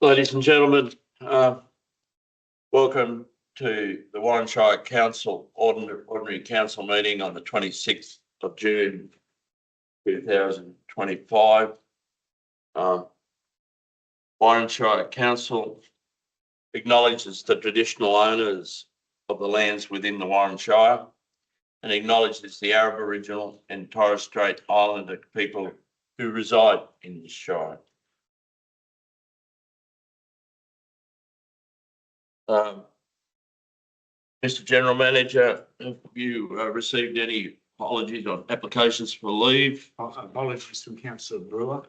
Ladies and gentlemen, welcome to the Warren Shire Council Ordinary Council meeting on the 26th of June 2025. Warren Shire Council acknowledges the traditional owners of the lands within the Warren Shire and acknowledges the Aboriginal and Torres Strait Islander people who reside in this shire. Mr. General Manager, have you received any apologies on applications for leave? Apologies from Councillor Brewer.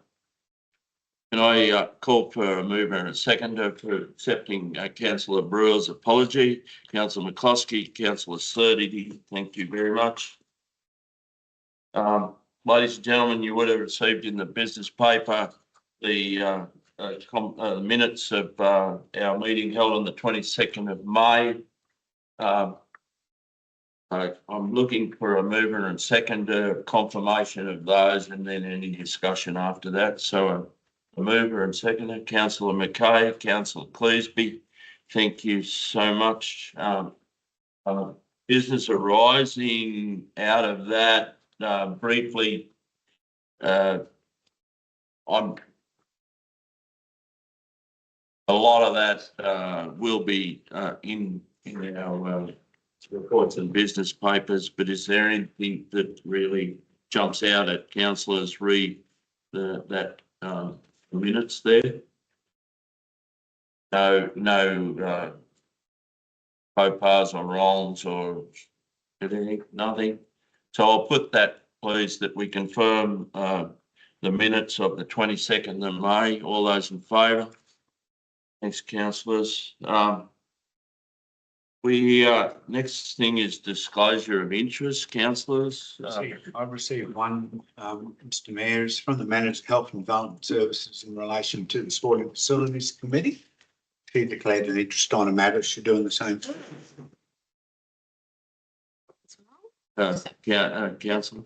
Can I call for a mover and a seconder for accepting Councillor Brewer's apology? Councillor McCloskey, Councillor Sturdy, thank you very much. Ladies and gentlemen, you would have received in the business paper the minutes of our meeting held on the 22nd of May. I'm looking for a mover and seconder confirmation of those and then any discussion after that. So a mover and seconder, Councillor McKay, Councillor Cleasby, thank you so much. Business arising out of that, briefly, a lot of that will be in our reports and business papers, but is there anything that really jumps out at councillors read that minutes there? No faux pas or wrongs or anything, nothing. So I'll put that, please, that we confirm the minutes of the 22nd of May. All those in favour? Thanks, councillors. Next thing is disclosure of interest, councillors. I've received one, Mr Mayor, is from the Manager of Health and Development Services in relation to the Sporting Facilities Committee. He declared an interest on a matter. She's doing the same. Councillor.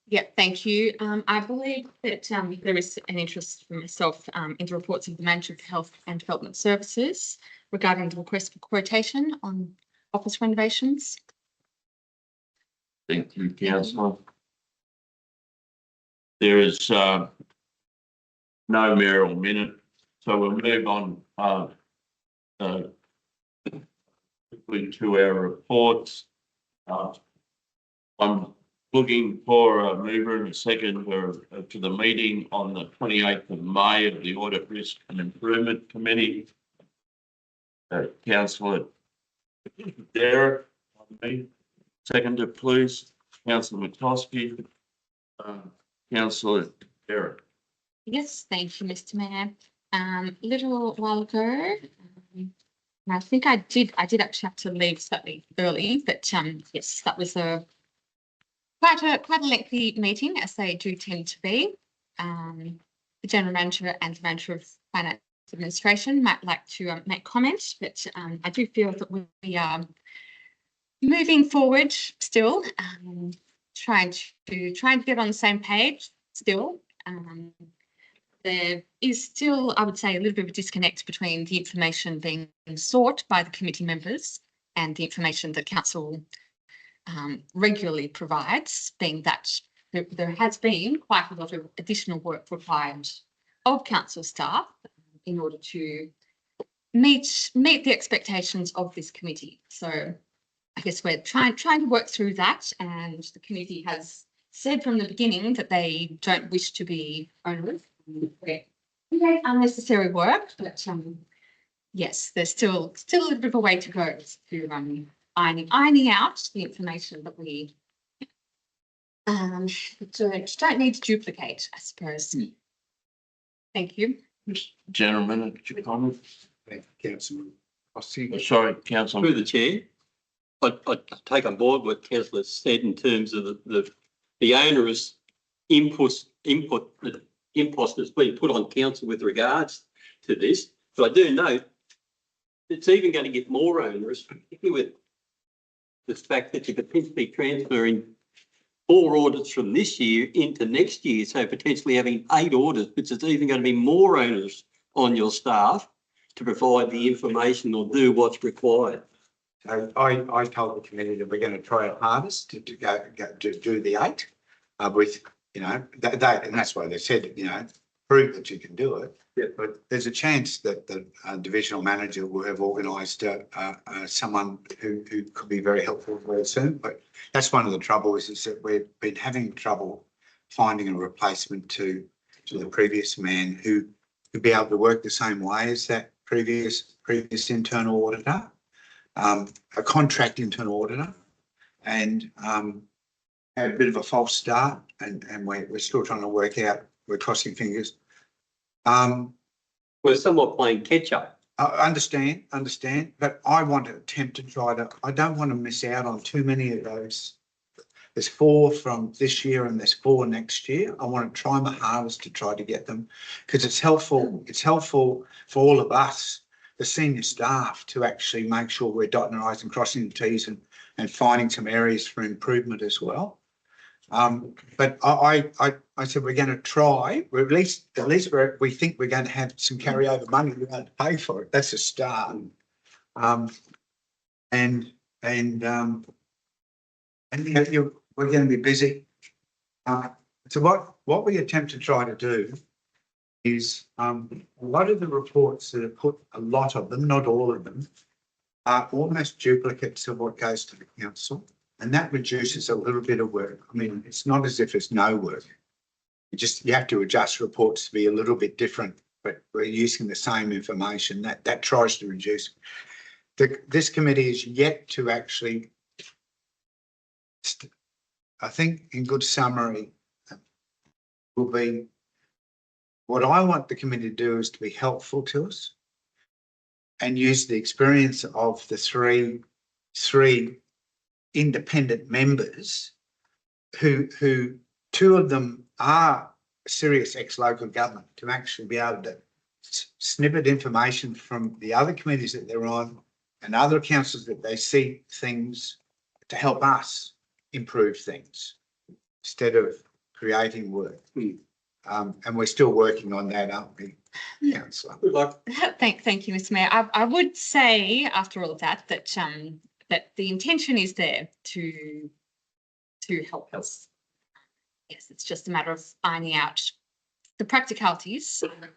Yeah, thank you. I believe that there is an interest from myself in the reports of the Manager of Health and Development Services regarding the request for quotation on office renovations. Thank you, councillor. There is no mayoral minute, so we'll move on quickly to our reports. I'm looking for a mover and a seconder to the meeting on the 28th of May of the Audit Risk and Improvement Committee. Councillor Derek, seconder, please. Councillor McCloskey, Councillor Derek. Yes, thank you, Mr Mayor. A little while ago, I think I did actually have to leave slightly early, but yes, that was quite a lengthy meeting, as they do tend to be. The General Manager and the Manager of Finance Administration might like to make comments, but I do feel that we are moving forward still, trying to get on the same page still. There is still, I would say, a little bit of a disconnect between the information being sought by the committee members and the information that council regularly provides, being that there has been quite a lot of additional work required of council staff in order to meet the expectations of this committee. So I guess we're trying to work through that, and the committee has said from the beginning that they don't wish to be onerous, unnecessary work, but yes, there's still a little bit of a way to go to ironing out the information that we don't need to duplicate, I suppose. Thank you. Gentlemen, could you comment? Thank you, Councillor. Sorry, Councillor. Through the chair, I take on board what Councillor said in terms of the onerous input that's been put on council with regards to this. But I do note it's even going to get more onerous, particularly with the fact that you're potentially transferring 4 audits from this year into next year, so potentially having 8 audits, which is even going to be more onerous on your staff to provide the information or do what's required. So I told the committee that we're going to try our hardest to do the 8 with, you know, and that's why they said, you know, prove that you can do it. Yeah. But there's a chance that the divisional manager will have organised someone who could be very helpful very soon. But that's one of the troubles is that we've been having trouble finding a replacement to the previous man who could be able to work the same way as that previous internal auditor, a contract internal auditor, and had a bit of a false start, and we're still trying to work out. We're crossing fingers. We're somewhat playing catch up. I understand, but I want to attempt to I don't want to miss out on too many of those. There's 4 from this year and there's 4 next year. I want to try my hardest to try to get them because it's helpful. It's helpful for all of us, the senior staff, to actually make sure we're dotting our I's and crossing the T's and finding some areas for improvement as well. But I said we're going to try. We're at least we think we're going to have some carryover money we're going to pay for it. That's a start. And we're going to be busy. So what we attempt to try to do is a lot of the reports that are put, a lot of them, not all of them, are almost duplicates of what goes to the council. And that reduces a little bit of work. I mean, it's not as if it's no work. You have to adjust reports to be a little bit different, but we're using the same information. That tries to reduce. This committee is yet to actually, I think in good summary, will be what I want the committee to do is to be helpful to us and use the experience of the three independent members who 2 of them are serious ex-local government, to actually be able to snippet information from the other committees that they're on and other councils that they see things to help us improve things instead of creating work. And we're still working on that, aren't we, Councillor? Good luck. Thank you, Mr. Mayor. I would say after all of that that the intention is there to help us. Yes, it's just a matter of finding out the practicalities. And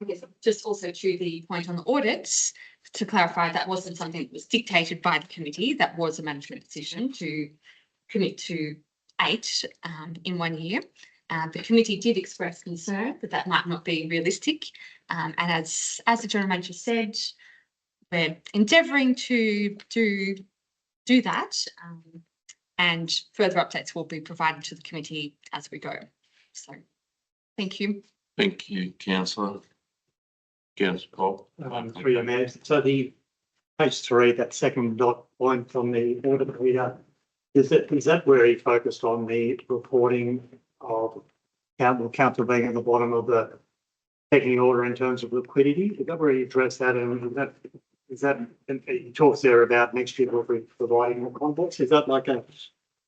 I guess just also to the point on the audits, to clarify, that wasn't something that was dictated by the committee. That was a management decision to commit to 8 in 1 year. The committee did express concern that might not be realistic. And as the General Manager said, we're endeavouring to do that, and further updates will be provided to the committee as we go. So, thank you. Thank you, Councillor. Councillor Paul. Through the mayor. So the page 3, that second dot point on the audit reader, is that where he focused on the reporting of council being at the bottom of the pecking order in terms of liquidity? Is that where he addressed that? And is that he talks there about next year we'll be providing more context? Is that like an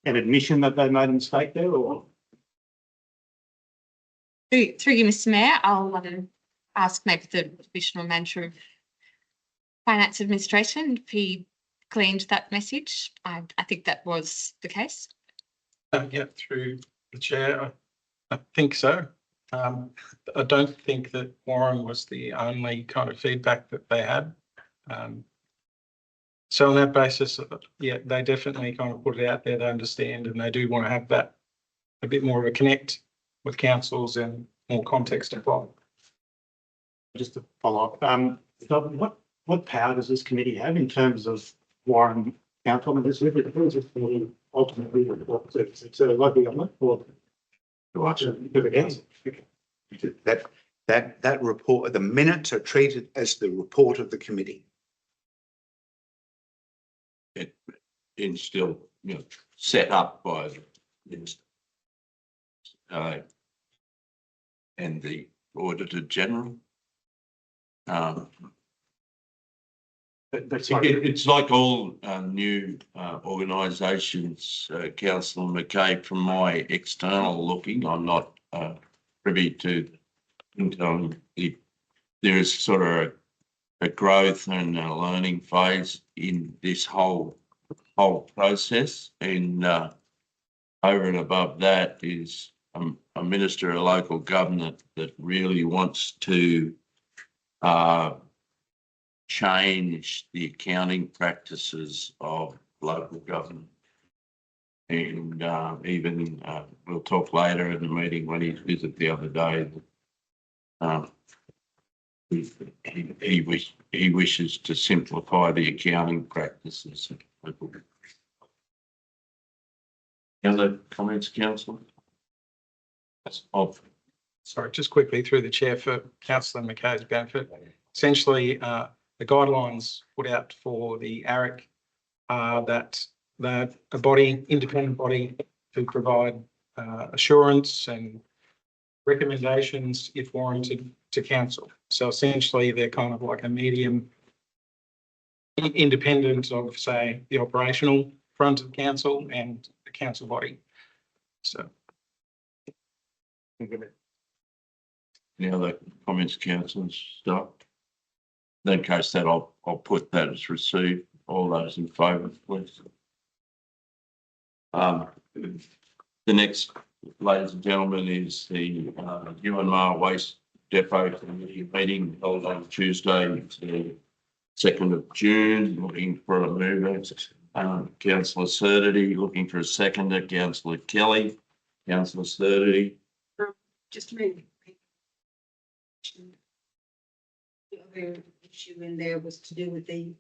admission that they made a mistake there, or? Through you, Mr. Mayor, I'll ask maybe the Divisional Manager of Finance Administration if he gleaned that message. I think that was the case. Yeah, through the chair, I think so. I don't think that Warren was the only kind of feedback that they had. So on that basis, yeah, they definitely kind of put it out there, they understand, and they do want to have that a bit more of a connect with councils and more context involved. Just to follow up, so what power does this committee have in terms of Warren Council? I mean, this committee ultimately reports it's a local government or that report, the minutes are treated as the report of the committee. It's still, set up by the minister and the Auditor General. It's like all new organisations, Councillor McKay, from my external looking, I'm not privy to there is sort of a growth and a learning phase in this whole process. And over and above that is a minister of local government that really wants to change the accounting practices of local government. And even we'll talk later in the meeting when he visited the other day. He wishes to simplify the accounting practices. Any other comments, councillor? Sorry, just quickly through the chair for councillor McKay's benefit. Essentially, the guidelines put out for the ARIC are that they're a body, independent body to provide assurance and recommendations if warranted to council. So essentially they're kind of like a medium independent of, say, the operational front of council and the council body. So. Any other comments, councillors? Stop. In that case, that I'll put that as received. All those in favour, please. The next, ladies and gentlemen, is the Yuenma Waste Depot Committee meeting held on Tuesday, the 2nd of June. Looking for a mover, councillor Surdity. Looking for a seconder, councillor Kelly. Councillor Surdity. Just a minute. The other issue in there was to do with the,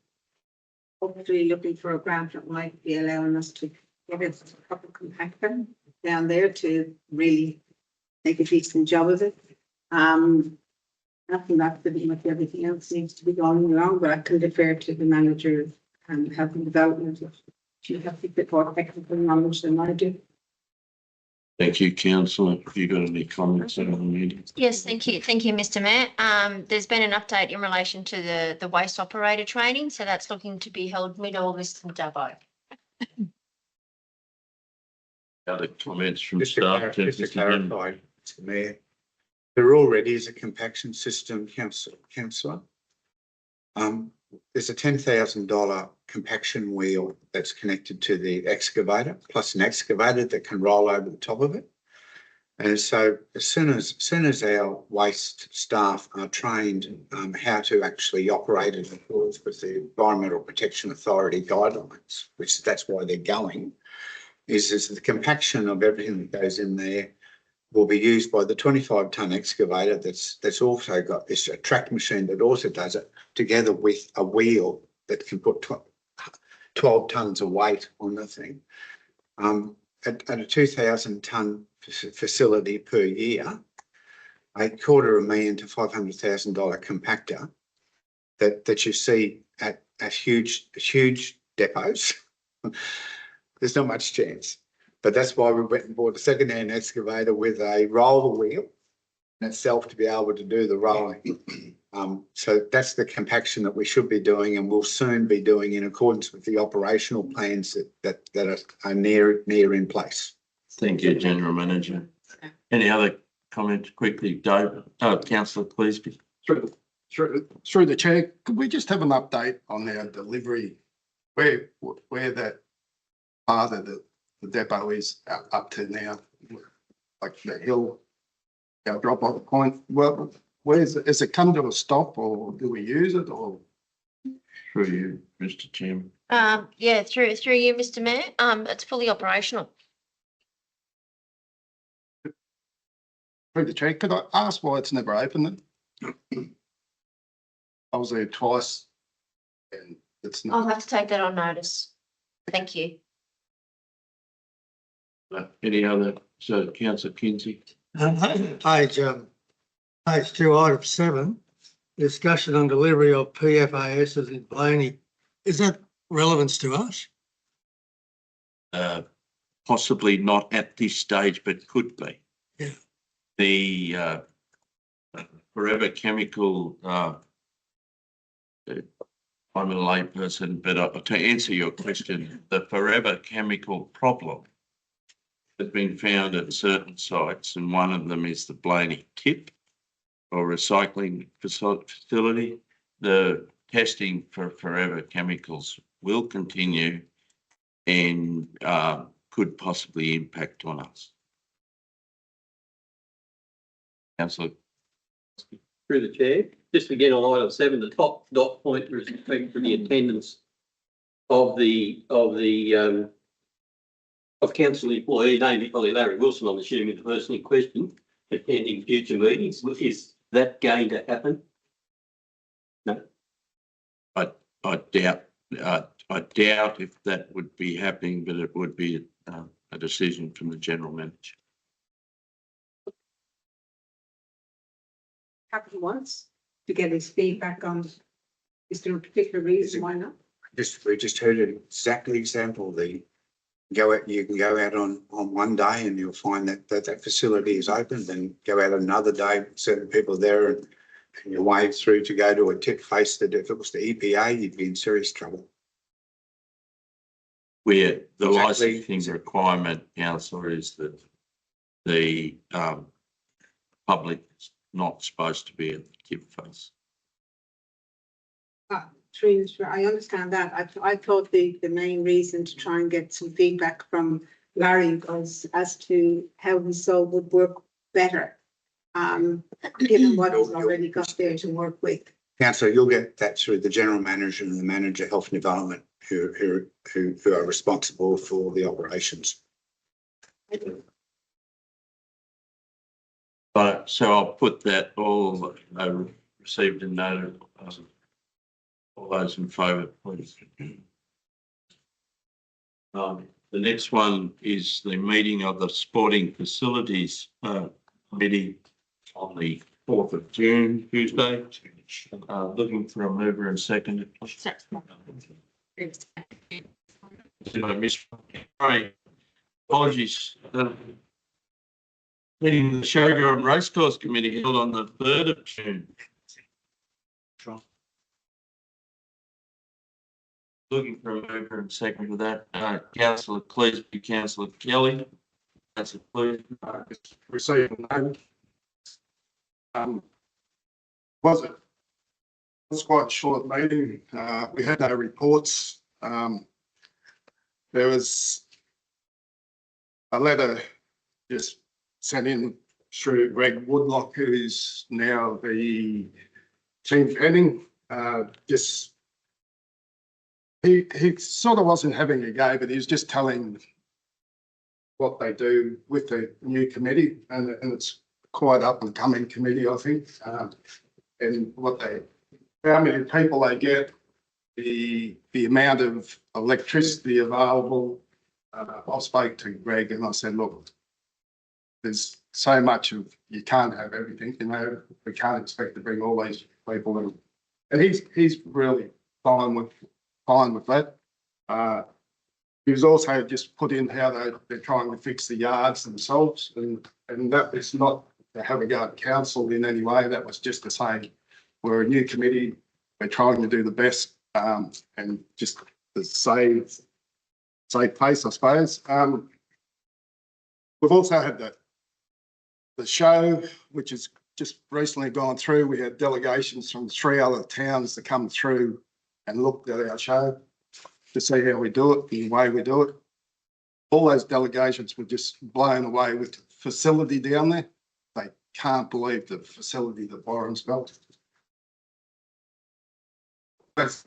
hopefully looking for a grant that might be allowing us to get a proper compactor down there to really make a decent job of it. After that, pretty much everything else seems to be going along, but I can defer to the manager and health and development. She has a bit more technical knowledge than I do. Thank you, councillor. Have you got any comments on the meeting? Yes, thank you. Thank you, Mr. Mayor. There's been an update in relation to the waste operator training. So that's looking to be held mid-August in Dubbo. Other comments from Just staff? to clarify, Mr. Mayor, there already is a compaction system, councillor. There's a $10,000 compaction wheel that's connected to the excavator, plus an excavator that can roll over the top of it. And so as soon as our waste staff are trained how to actually operate in accordance with the Environmental Protection Authority guidelines, which that's why they're going, is the compaction of everything that goes in there will be used by the 25-ton excavator that's also got this a track machine that also does it, together with a wheel that can put 12 tons of weight on the thing. At a 2,000-ton facility per year, $250,000 to $500,000 compactor that you see at huge depots, there's not much chance. But that's why we went and bought a second-hand excavator with a roller wheel in itself to be able to do the rolling. So that's the compaction that we should be doing and will soon be doing in accordance with the operational plans that are near in place. Thank you, General Manager. Any other comments quickly? David, councillor, please. Through the chair, could we just have an update on our delivery, where that part of the depot is up to now, like the hill, our drop off point? Well, has it come to a stop, or do we use it, or? Through you, Mr. Chairman. Yeah, through you, Mr. Mayor. It's fully operational. Through the chair, could I ask why it's never opened then? I was there twice and it's I'll not. have to take that on notice. Thank you. Any other? So, councillor Kinsey. Page 2, item 7, discussion on delivery of PFASs in Blaney. Is that relevance to us? Possibly not at this stage, but could be. Yeah. The Forever Chemical, I'm a layperson, but to answer your question, the Forever Chemical problem has been found at certain sites, and one of them is the Blaney Tip or recycling facility. the testing for forever chemicals will continue and could possibly impact on us. Councillor, Through the chair, just again on item 7, the top dot point with respect to the attendance of council employee, namely probably Larry Wilson, I'm assuming the person in question, attending future meetings. Is that going to happen? No. I doubt if that would be happening, but it would be a decision from the general manager. Happy once to get his feedback on, is there a particular reason why not? We just heard an exactly example. You can go out on one day and you'll find that facility is open, then go out another day, certain people there, and you wave through to go to a tip face that if it was the EPA, you'd be in serious trouble. Where the Exactly. licensing requirement, councillor, is that the public is not supposed to be at the tip face. Trina, I understand that. I thought the main reason to try and get some feedback from Larry was as to how he saw would work better. Given what he's already got there to work with. Councillor, you'll get that through the general manager and the manager of health and development who are responsible for the operations. So I'll put that all received and noted. All those in favour, please. The next one is the meeting of the Sporting Facilities Committee on the 4th of June, Tuesday. Looking for a mover and seconder. Did I miss? Right. Apologies. Meeting of the Showground Racecourse Committee held on the 3rd of June. Looking for a mover and second for that. Councillor Cleesby, Councillor Kelly. Councillor Cleesby. Received and noted. It was quite a short meeting. We had no reports. There was a letter just sent in through Greg Woodlock, who's now the team heading. He sort of wasn't having a go, but he was just telling what they do with the new committee, and it's quite up and coming committee, I think, and how many people they get, the amount of electricity available. I spoke to Greg and I said, look, there's so much of, you can't have everything, we can't expect to bring all these people in, and he's really fine with that. He was also just put in how they're trying to fix the yards themselves, and that is not to have a go at council in any way. That was just to say we're a new committee, we're trying to do the best, and just to save face, I suppose. We've also had the show, which has just recently gone through. We had delegations from 3 other towns to come through and looked at our show to see how we do it, the way we do it. All those delegations were just blown away with the facility down there. They can't believe the facility that Byron's built. That's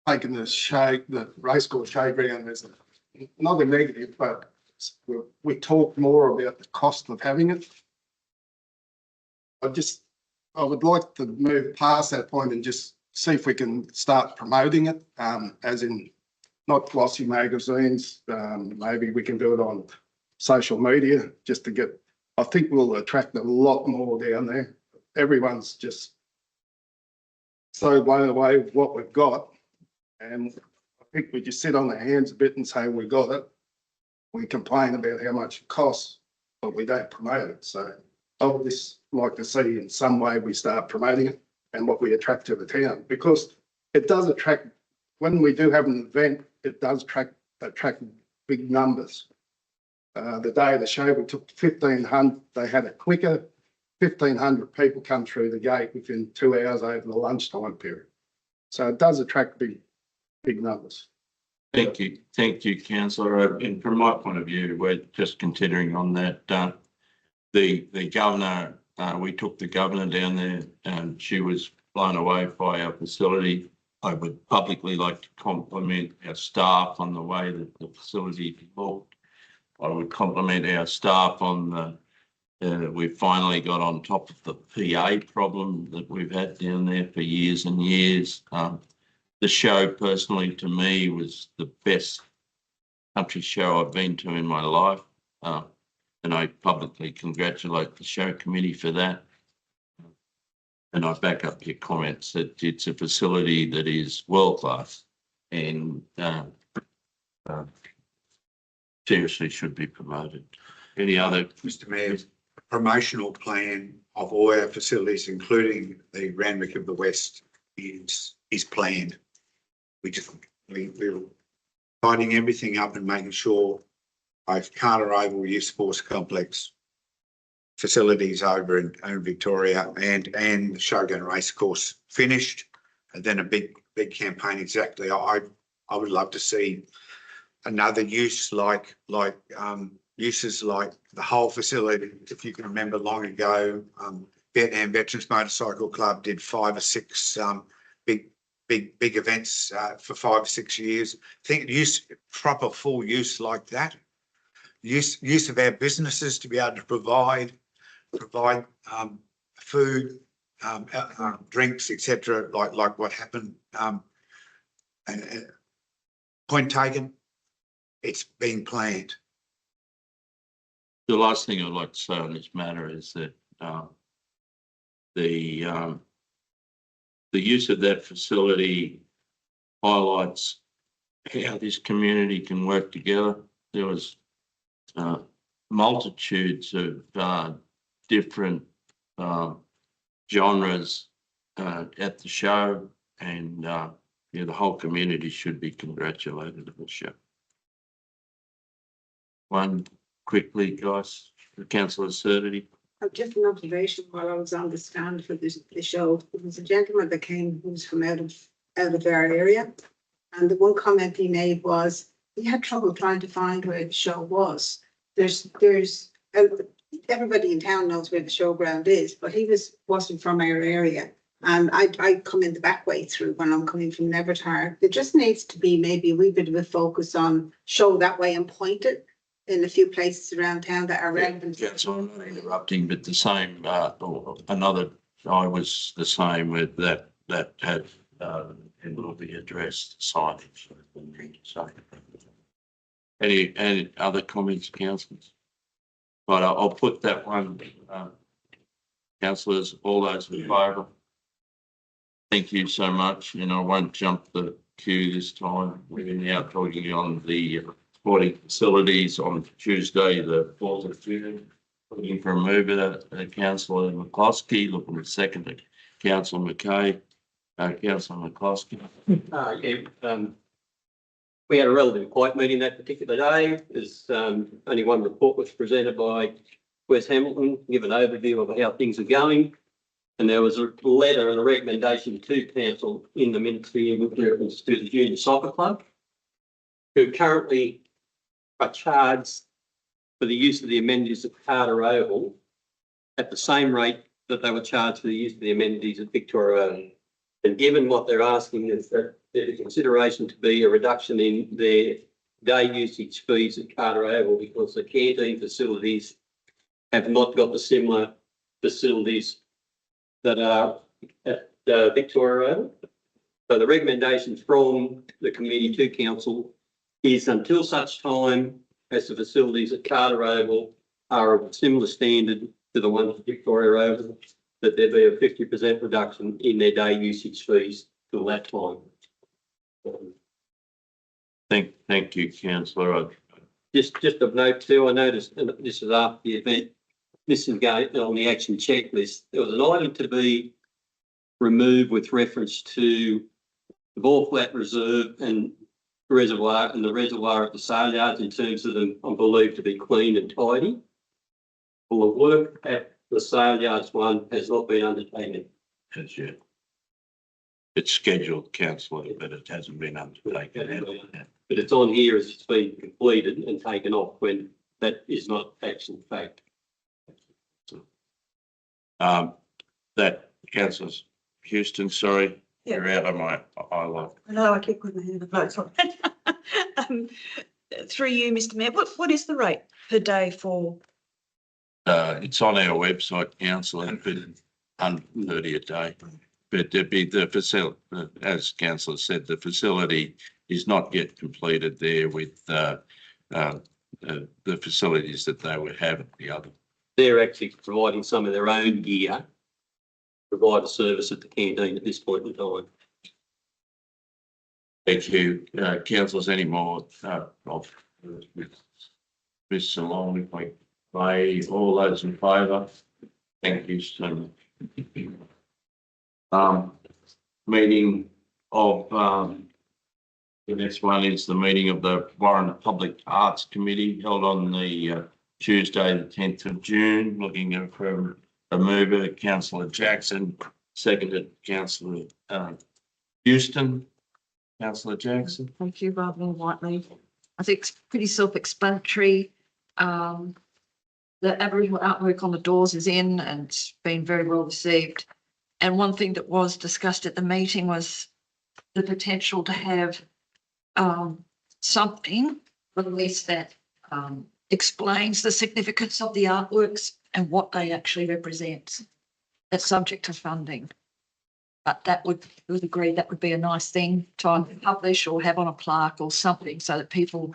taking the racecourse showground as not a negative, but we talk more about the cost of having it. I would like to move past that point and just see if we can start promoting it, as in not glossy magazines. Maybe we can do it on social media just to get, I think we'll attract a lot more down there. Everyone's just so blown away with what we've got. And I think we just sit on our hands a bit and say we got it. We complain about how much it costs, but we don't promote it. So I would just like to see in some way we start promoting it and what we attract to the town, because it does attract, when we do have an event, it does attract big numbers. The day of the show, we took 1,500, they had a clicker, 1,500 people come through the gate within 2 hours over the lunchtime period. So it does attract big numbers. Thank you, councillor. And from my point of view, we're just continuing on that. The governor, we took the governor down there and she was blown away by our facility. I would publicly like to compliment our staff on the way that the facility evolved. I would compliment our staff on we finally got on top of the PA problem that we've had down there for years and years. The show personally to me was the best country show I've been to in my life. And I publicly congratulate the show committee for that. And I back up your comments that it's a facility that is world class and seriously should be promoted. Any other? Mr Mayor, a promotional plan of all our facilities, including the Randwick of the West, is planned. We're tidying everything up and making sure both Carter Oval Youth Sports Complex facilities over in Victoria and the Shogun Racecourse finished, and then a big campaign. Exactly. I would love to see another use like uses like the whole facility. If you can remember long ago, Vietnam Veterans Motorcycle Club did 5 or 6 big events for 5 or 6 years. I think proper full use like that. Use of our businesses to be able to provide food, drinks, etc. Like what happened. And point taken. It's being planned. The last thing I'd like to say on this matter is that the use of that facility highlights how this community can work together. There was multitudes of different genres at the show, and the whole community should be congratulated on the show. One quickly, guys, the councillor's certainty. Just an observation while I was on the stand for the show. There was a gentleman that came who was from out of our area, and the one comment he made was he had trouble trying to find where the show was. There's everybody in town knows where the showground is, but he wasn't from our area. And I come in the back way through when I'm coming from Nevertar. There just needs to be maybe a wee bit of a focus on show that way and point it in a few places around town that are relevant. Yes, I'm not interrupting, but the same, another, I was the same with that had, it will be addressed signage. So, any other comments, councillors? But I'll put that one, councillors, all those in favour. Thank you so much, and I won't jump the queue this time. We're now talking on the sporting facilities on Tuesday, the 4th of June. Looking for a mover, Councillor McCloskey, looking for a second, Councillor McKay. Councillor McCloskey. We had a relatively quiet meeting that particular day. There's only one report was presented by Wes Hamilton, give an overview of how things are going. And there was a letter and a recommendation to council in the minutes here with reference to the Junior Soccer Club, who currently are charged for the use of the amenities at Carter Oval at the same rate that they were charged for the use of the amenities at Victoria Oval. And given what they're asking is that there's a consideration to be a reduction in their day usage fees at Carter Oval because the canteen facilities have not got the similar facilities that are at Victoria Oval. So the recommendation from the committee to council is until such time as the facilities at Carter Oval are of a similar standard to the ones at Victoria Oval, that there be a 50% reduction in their day usage fees till that time. Thank you, councillor. Just of note too, I noticed, and this is after the event, this is going on the action checklist. There was an item to be removed with reference to the Ball Flat Reserve and reservoir and the reservoir at the sale yards in terms of them, I'm believed to be clean and tidy. Well, the work at The sale yards one has not been undertaken. as yet. It's scheduled, councillor, but it hasn't been undertaken. But it's on here as it's been completed and taken off when that is not actual fact. That councillor Houston, sorry, Yeah. you're out of my eye line. I know I keep putting my hand in the votes on. Through you, Mr Mayor, what is the rate per day for? It's on our website, councillor, but under 30 a day. But there'd be the facility, as councillor said, the facility is not yet completed there with the facilities that they would have at the other. They're actually providing some of their own gear, provide a service at the canteen at this point in time. Thank you. Councillors, any more of Mr. Long, if I may, all those in favour? Thank you so much. Meeting of, the next one is the meeting of the Warren Public Arts Committee held on the Tuesday, the 10th of June, looking for a mover, councillor Jackson, seconded councillor Houston. Councillor Jackson. Thank you, Barbara Whiteley. I think it's pretty self-explanatory. The Aboriginal artwork on the doors is in and it's been very well received. And one thing that was discussed at the meeting was the potential to have something released that explains the significance of the artworks and what they actually represent. That's subject to funding. But that would agree that would be a nice thing to publish or have on a plaque or something so that people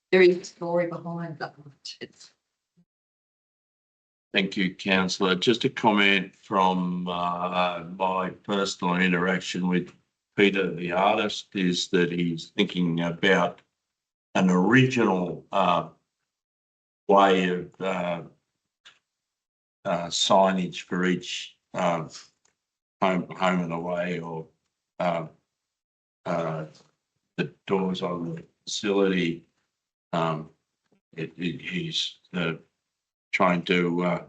there is a story behind that. Thank you, councillor. Just a comment from my personal interaction with Peter, the artist, is that he's thinking about an original way of signage for each home and away, or the doors on the facility. He's trying to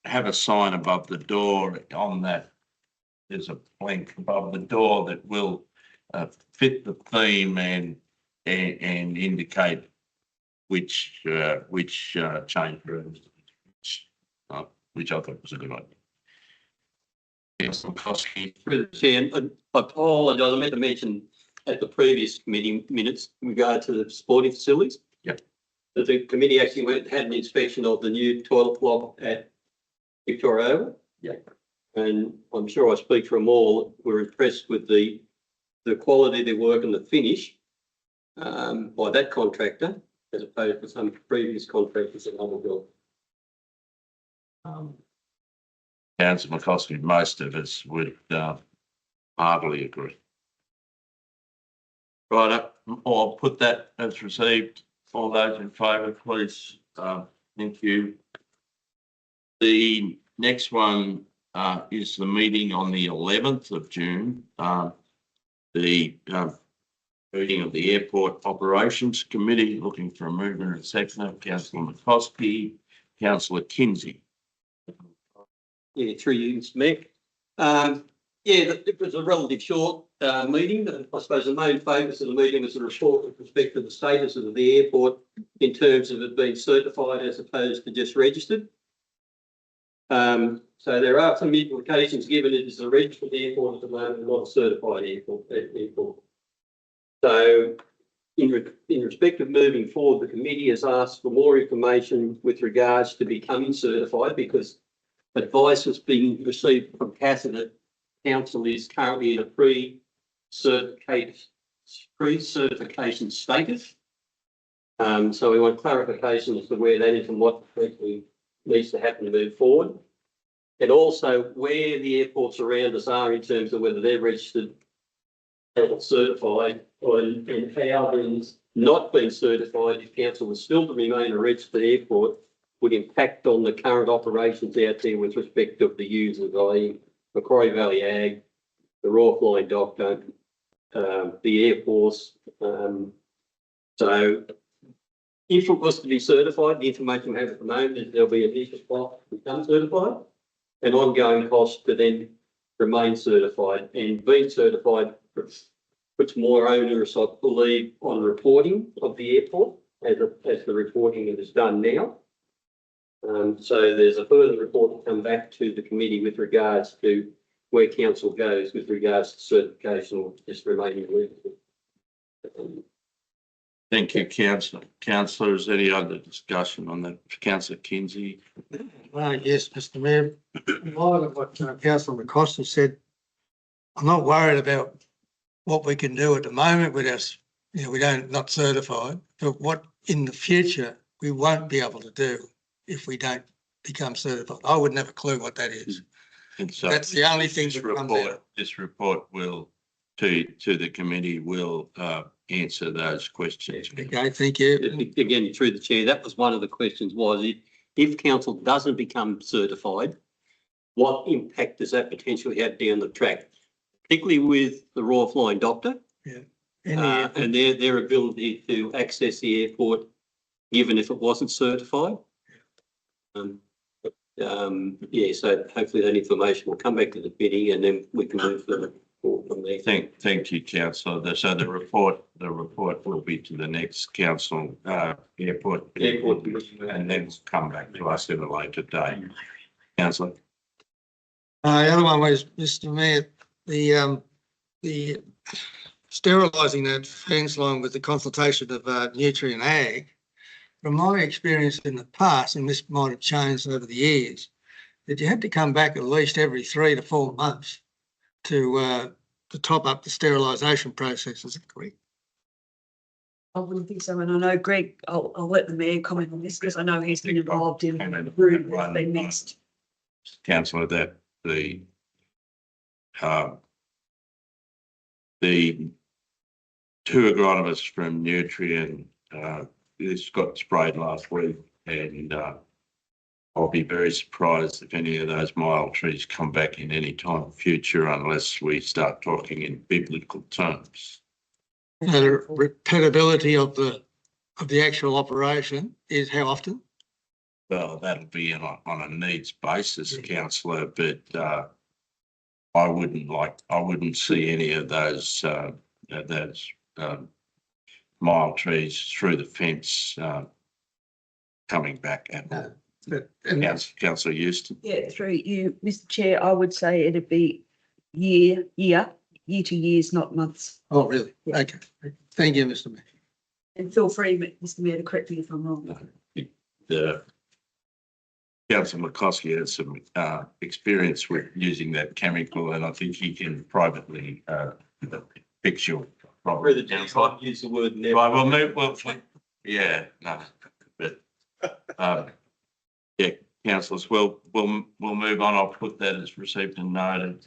have a sign above the door. On that, there's a blank above the door that will fit the theme and indicate which change rooms, which I thought was a good idea. Yes, McCoskey. Through the chair, and I apologise, I meant to mention at the previous committee minutes in regard to the sporting facilities. Yep. That the committee actually went and had an inspection of the new toilet block at Victoria Oval. Yep. And I'm sure I speak for them all, we're impressed with the quality of their work and the finish by that contractor, as opposed to some previous contractors in other buildings. Councillor McCoskey, most of us would heartily agree. Right, I'll put that as received. All those in favour, please. Thank you. The next one is the meeting on the 11th of June. The meeting of the Airport Operations Committee, looking for a mover and seconder. Councillor McCoskey, Councillor Kinsey. Yeah, through you, Mr. Mayor. It was a relatively short meeting. I suppose the main focus of the meeting was a report with respect to the status of the airport in terms of it being certified as opposed to just registered. So there are some implications given it is a registered airport at the moment, not a certified airport. So in respect of moving forward, the committee has asked for more information with regards to becoming certified, because advice has been received from CASA that council is currently in a pre-certification status. So we want clarification as to where that is and what actually needs to happen to move forward. And also where the airports around us are in terms of whether they're registered or certified, and how then not being certified, if council was still to remain a registered airport, would impact on the current operations out there with respect of the users, i.e. Macquarie Valley Ag, the Royal Flying Doctor, the Air Force. So if it was to be certified, the information we have at the moment is there'll be initial cost to become certified and ongoing costs to then remain certified, and being certified puts more onerous, I believe, on reporting of the airport as the reporting is done now. So there's a further report to come back to the committee with regards to where council goes with regards to certification or just remaining legal. Thank you, councillor. Councillors, any other discussion on that? Councillor Kinsey? Yes, Mr Mayor, in light of what Councillor McCosker said, I'm not worried about what we can do at the moment with us. You know, we don't, not certified, but what in the future we won't be able to do if we don't become certified. I wouldn't have a clue what that is. And so That's the only thing this that comes report, out. this report will, to the committee, will answer those questions. Okay, thank you. Again, through the chair, that was one of the questions, was if council doesn't become certified, what impact does that potentially have down the track? Particularly with the Royal Flying Doctor and their ability to access the airport, given if it wasn't certified. Yeah, so hopefully that information will come back to the committee and then we can move further forward from there. Thank you, councillor. So the report will be to the next council airport and then come back to us at a later date. Councillor. The other one was, Mr Mayor, the sterilising that fence line with the consultation of Nutri and Ag. From my experience in the past, and this might have changed over the years, that you had to come back at least every 3 to 4 months to top up the sterilisation process. Is that correct? I wouldn't think so. And I know Greg, I'll let the mayor comment on this because I know he's been involved in the route that's been mixed. Councillor, that the two agronomists from Nutrien, this got sprayed last week, and I'll be very surprised if any of those mild trees come back in any time in the future unless we start talking in biblical terms. The repeatability of the actual operation is how often? Well, that'll be on a needs basis, councillor, but I wouldn't see any of those mild trees through the fence coming back at all. Councillor Houston. Yeah, through you, Mr Chair, I would say it'd be year to years, not months. Oh, really? Yeah. Okay. Thank you, Mr Mayor. And feel free, Mr Mayor, to correct me if I'm wrong. Councillor McCosker has some experience with using that chemical, and I think he can privately fix your problem. Through the chair, use the word never. Right, we'll move. Yeah, no, but yeah, councillors, we'll move on. I'll put that as received and noted.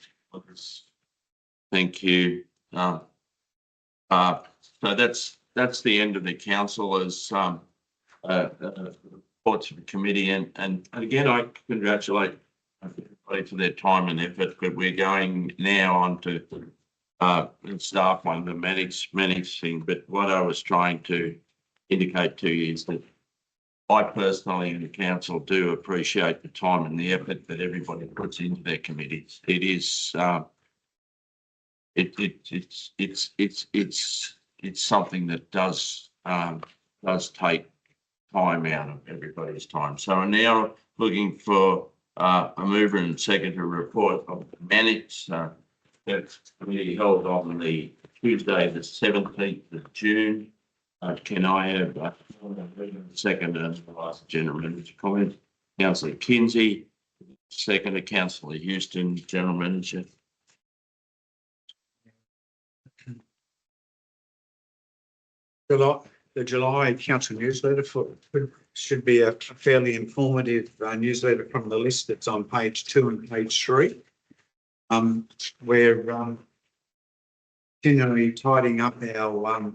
Thank you. So that's the end of the councillors' reports of the committee, and again I congratulate everybody for their time and effort. But we're going now on to staff on the managing. But what I was trying to indicate to you is that I personally and the council do appreciate the time and the effort that everybody puts into their committees. It is it's something that does take time out of everybody's time. So we're now looking for a mover and seconder report of the managed that committee held on the Tuesday, the 17th of June. Can I have a second as the last general manager comment? Councillor Kinsey, second, Councillor Houston, general manager. The July council newsletter should be a fairly informative newsletter from the list that's on page 2 and page 3. We're continually tidying up our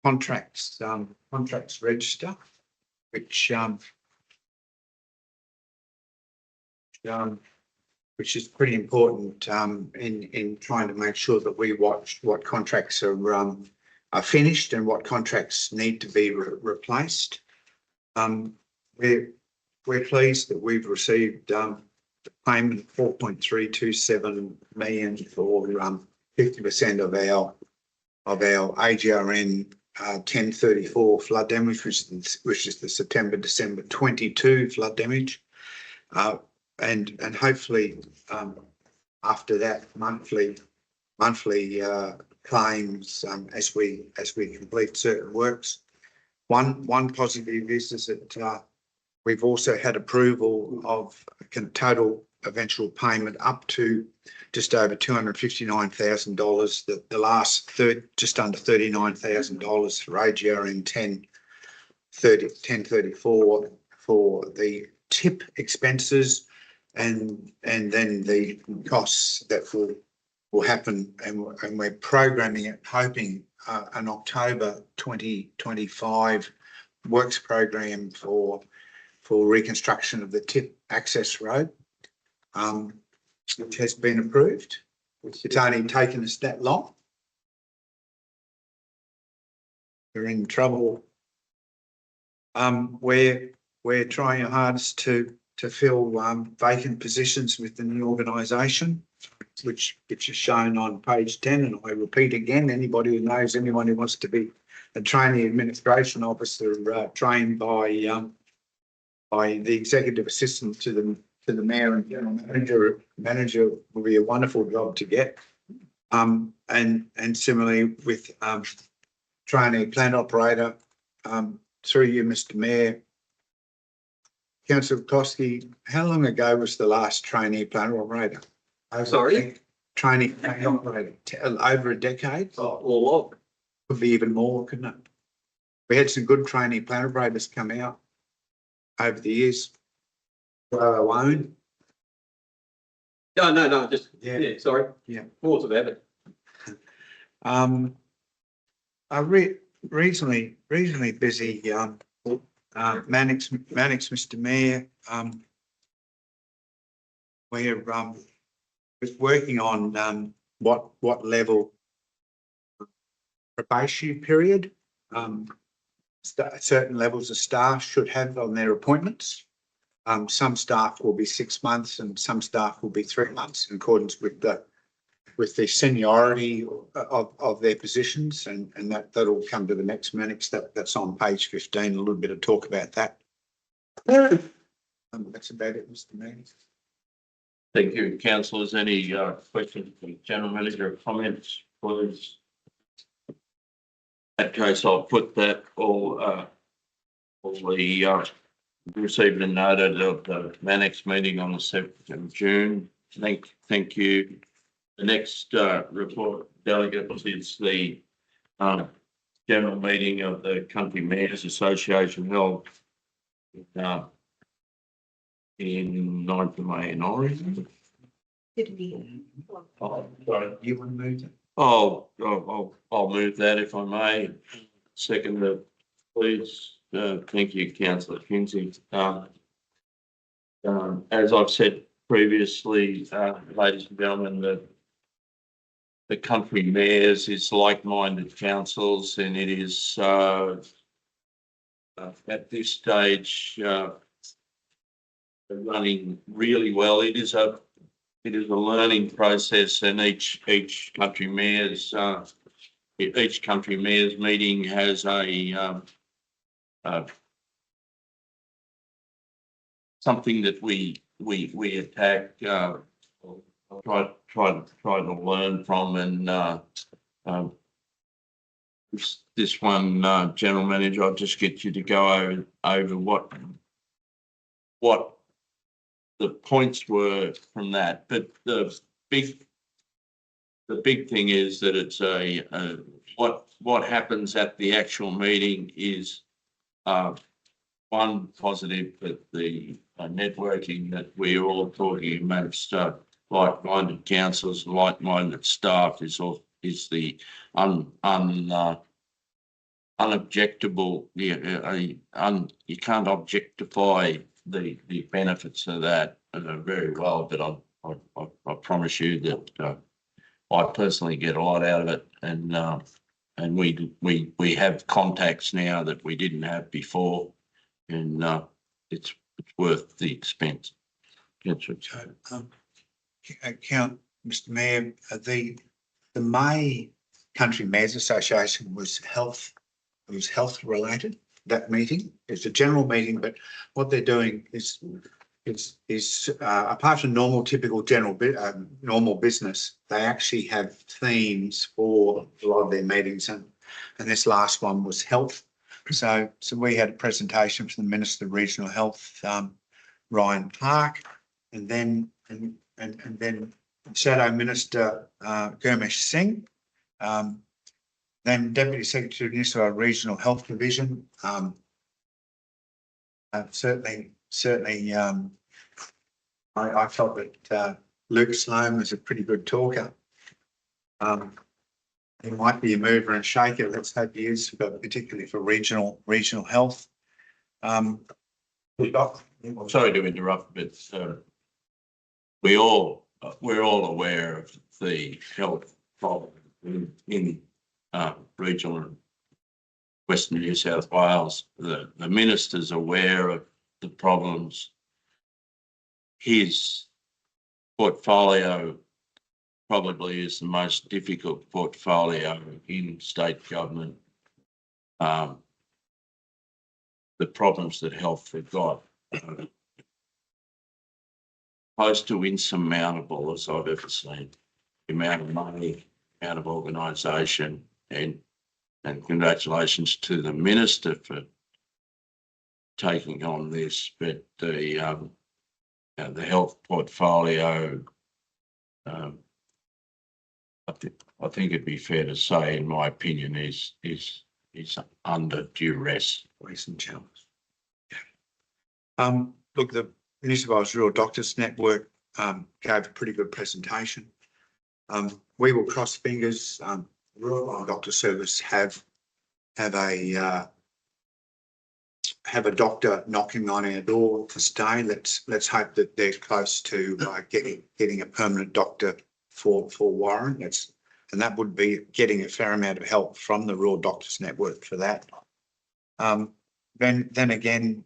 contracts register, which is pretty important in trying to make sure that we watch what contracts are are finished and what contracts need to be replaced. We're pleased that we've received payment of 4.327 million for 50% of our AGRN 1034 flood damage, which is the September-December 22 flood damage, and hopefully after that monthly claims as we complete certain works. One positive is that we've also had approval of a total eventual payment up to just over $259,000. The last just under $39,000 for AGRN 1034 for the tip expenses, and then the costs that will happen, and we're programming it, hoping an October 2025 works program for reconstruction of the tip access road, which has been approved. It's only taken us that long. We're in trouble. We're trying our hardest to fill vacant positions within the organisation, which is shown on page 10. And I repeat again, anybody who knows anyone who wants to be a trainee administration officer trained by the executive assistant to the mayor and general manager will be a wonderful job to get. And similarly with trainee plant operator, through you, Mr. Mayor, Councillor Koski, how long ago was the last trainee plant operator? Sorry? Trainee plant operator, over a decade? Or Could be even more, couldn't it? We had some good trainee plant operators come out over the years. Our own. No, just, yeah, sorry. Yeah. Thoughts about it. Reasonably busy, Mannix, Mr. Mayor. We're working on what level probation period certain levels of staff should have on their appointments. Some staff will be 6 months and some staff will be 3 months in accordance with the seniority of their positions, and that'll come to the next Mannix. That's on page 15, a little bit of talk about that. That's about it, Mr. Mayor. Thank you, councillors. Any questions from the general manager or comments, please? In that case, I'll put that all the received and noted of the Mannix meeting on the 7th of June. Thank you. The next report delegates is the general meeting of the Country Mayors Association held in 9th of May in Oregon. Oh, sorry. You want to move it? I'll move that if I may. Second, please. Thank you, Councillor Kinsey. As I've said previously, ladies and gentlemen, the Country Mayors is like-minded councils, and it is at this stage running really well. It is a learning process, and each country mayor's meeting has something that we attack, try to learn from, and this one, General Manager, I'll just get you to go over what the points were from that. But the big thing is that it's what happens at the actual meeting is one positive, but the networking that we're all talking amongst like-minded councils, like-minded staff is the unobjectable. You can't objectify the benefits of that very well, but I promise you that I personally get a lot out of it, and and we have contacts now that we didn't have before, and it's worth the expense. That's what- So, Count, Mr. Mayor, the May Country Mayors Association was health related. That meeting, it's a general meeting, but what they're doing is apart from normal, typical normal business, they actually have themes for a lot of their meetings, and this last one was health. So we had a presentation from the Minister of Regional Health, Ryan Park, and then Shadow Minister Gurmesh Singh, then Deputy Secretary of New South Wales Regional Health Division. Certainly, I felt that Luke Sloan was a pretty good talker. He might be a mover and shaker. Let's hope he is, but particularly for regional health. Sorry to interrupt, but we're all aware of the health problem in regional and Western New South Wales. The minister's aware of the problems. His portfolio probably is the most difficult portfolio in state government. The problems that health have got close to insurmountable as I've ever seen. The amount of money, amount of organisation, and congratulations to the minister for taking on this. But the health portfolio, I think it'd be fair to say, in my opinion, is under duress. Recent challenge. Look, the New South Wales Rural Doctors Network gave a pretty good presentation. We will cross fingers. Rural Doctor Service have a doctor knocking on our door to stay. Let's hope that they're close to getting a permanent doctor for Warren. And that would be getting a fair amount of help from the Rural Doctors Network for that. Then again,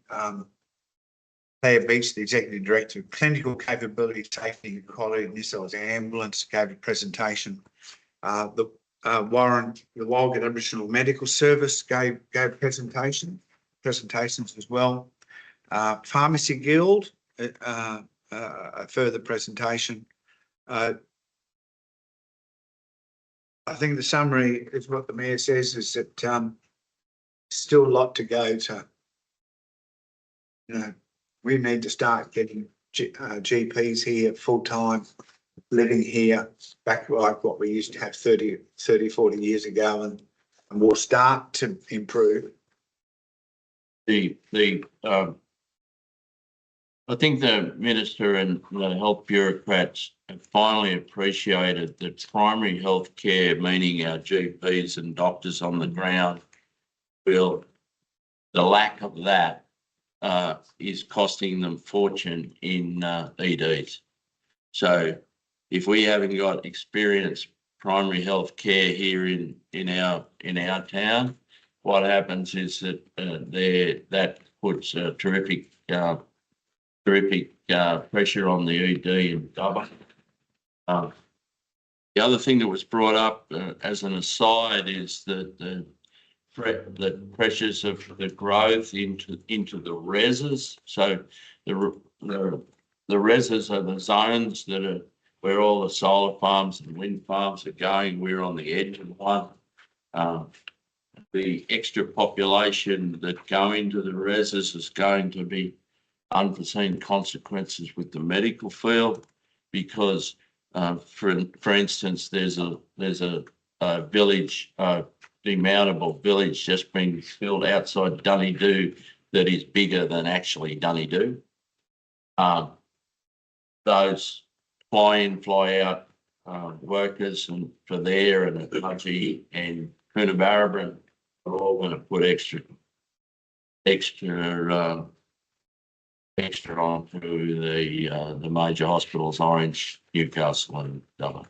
Claire Beach, the Executive Director of Clinical Capability, Safety and Quality of New South Wales Ambulance, gave a presentation. The Walgett Aboriginal Medical Service gave presentations as well. Pharmacy Guild, a further presentation. I think the summary is what the Mayor says, is that still a lot to go to, we need to start getting GPs here full-time, living here, back like what we used to have 30, 40 years ago, and we'll start to improve. I think the minister and the health bureaucrats have finally appreciated that primary health care, meaning our GPs and doctors on the ground, the lack of that is costing them fortune in EDs. So if we haven't got experienced primary health care here in our town, what happens is that that puts terrific pressure on the ED and Dubbo. The other thing that was brought up as an aside is that the pressures of the growth into the reses. So the reses are the zones that are where all the solar farms and wind farms are going. We're on the edge of one. The extra population that go into the reses is going to be unforeseen consequences with the medical field, because for instance, there's a village, demountable village just being built outside Dunedoo that is bigger than actually Dunedoo. Those fly in, fly out workers and for there and at Mudgee and Coonabarabran are all going to put extra onto the major hospitals, Orange, Newcastle and Dubbo.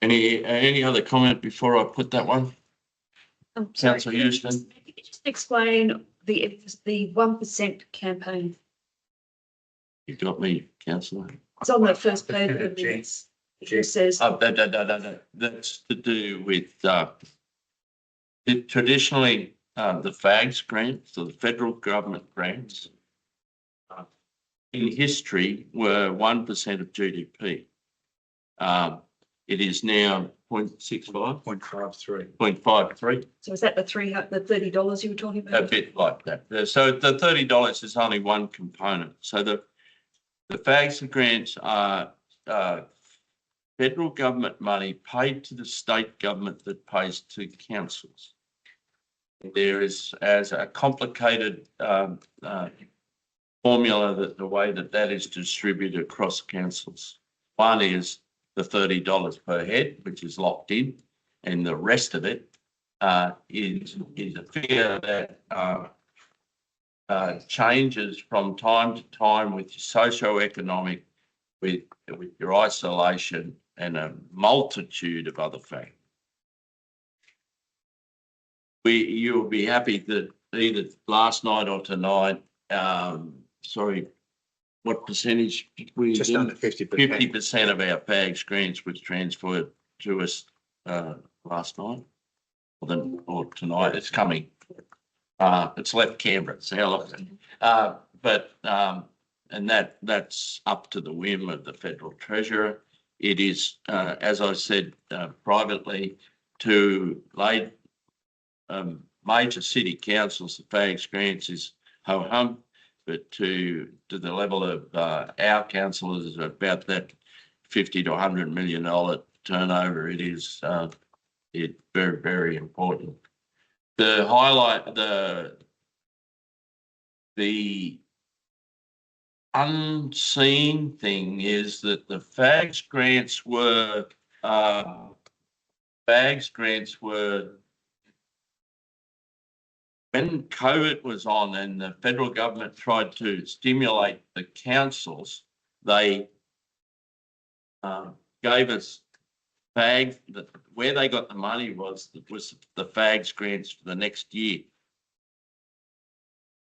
Any other comment before I put that one? Sorry, Councillor can you Houston. just- can you just explain the 1% campaign? You got me, councillor. It's on the first page of the minutes. It just says, That's to do with, traditionally, the FAGS grants, so the federal government grants, in history were 1% of GDP. It is now 0.65, 0.53. so is that the $30 you were talking A about? bit like that. So the $30 is only one component. So the FAGS grants are federal government money paid to the state government that pays to councils. There is as a complicated formula that the way that is distributed across councils. One is the $30 per head, which is locked in, and the rest of it is a figure that changes from time to time with your socio-economic, with your isolation and a multitude of other factors. You'll be happy that either last night or tonight, what percentage did we Just do? under 50%. 50% of our FAGS grants was transferred to us last night or tonight. It's coming. It's left Canberra. So how long? And that's up to the whim of the federal treasurer. It is, as I said privately, to major city councils, the FAGS grants is ho-hum, but to the level of our councillors, about that $50 to $100 million turnover, it is very, very important. The highlight, the unseen thing is that the FAGS grants were when COVID was on and the federal government tried to stimulate the councils, they gave us FAGS. Where they got the money was the FAGS grants for the next year.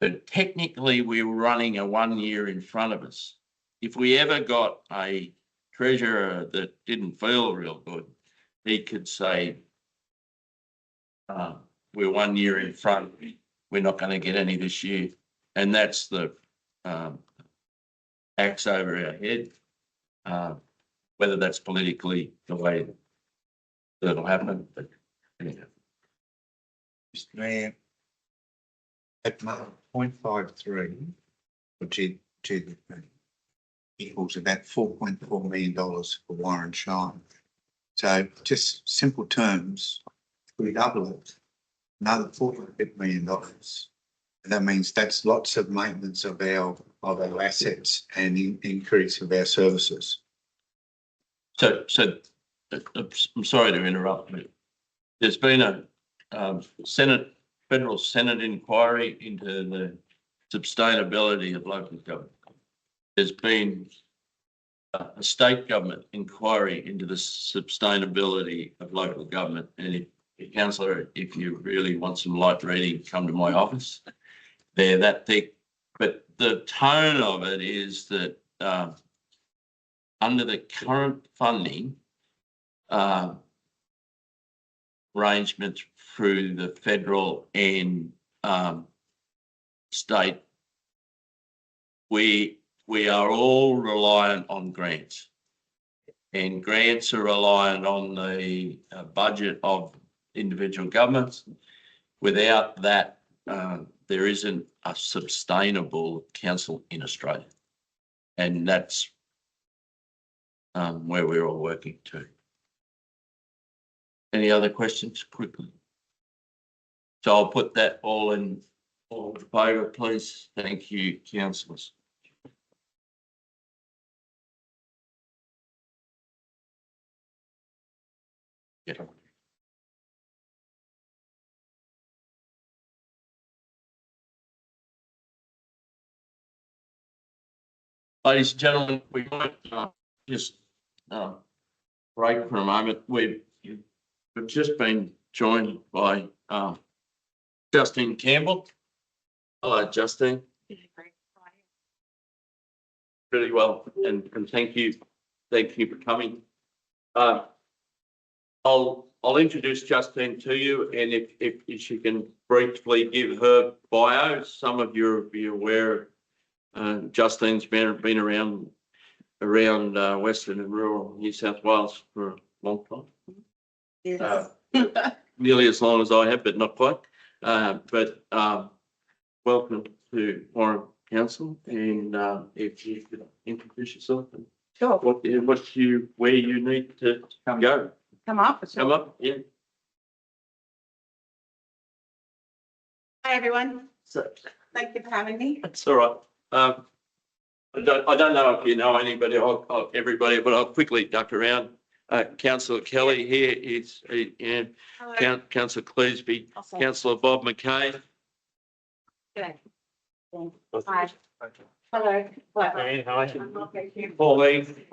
But technically, we were running a 1 year in front of us. If we ever got a treasurer that didn't feel real good, he could say, we're 1 year in front. We're not going to get any this year. And that's the axe over our head. Whether that's politically the way that'll happen. But anyhow. Mr. Mayor, at 0.53 for GDP equals about $4.4 million for Warren Shine. So just simple terms, if we double it, another $4.5 million. That means that's lots of maintenance of our assets and increase of our services. So I'm sorry to interrupt, but there's been a federal Senate inquiry into the sustainability of local government. There's been a state government inquiry into the sustainability of local government. And councillor, if you really want some light reading, come to my office. They're that thick. But the tone of it is that under the current funding arrangements through the federal and state, we are all reliant on grants. And grants are reliant on the budget of individual governments. Without that, there isn't a sustainable council in Australia. And that's where we're all working to. Any other questions quickly? So I'll put that all in favour, please. Thank you, councillors. Yeah. Ladies and gentlemen, we might just break for a moment. We've just been joined by Justine Campbell. Hello, Justine. Really well, and thank you for coming. I'll introduce Justine to you, and if she can briefly give her bio. Some of you will be aware, Justine's been around Western and rural New South Wales for a long time. Yes. Nearly as long as I have, but not quite. But welcome to Warren Council, and if you could introduce yourself and Sure. where you need to go. Come up. Come up, yeah. Hi, everyone. So Thank you for having me. that's all right. I don't know if you know anybody, everybody, but I'll quickly duck around. Councillor Kelly here is, Hello. Councillor Cleesby, I'll say- Councillor Bob McKay. G'day. Hi. Hello. Thank you. Pauline,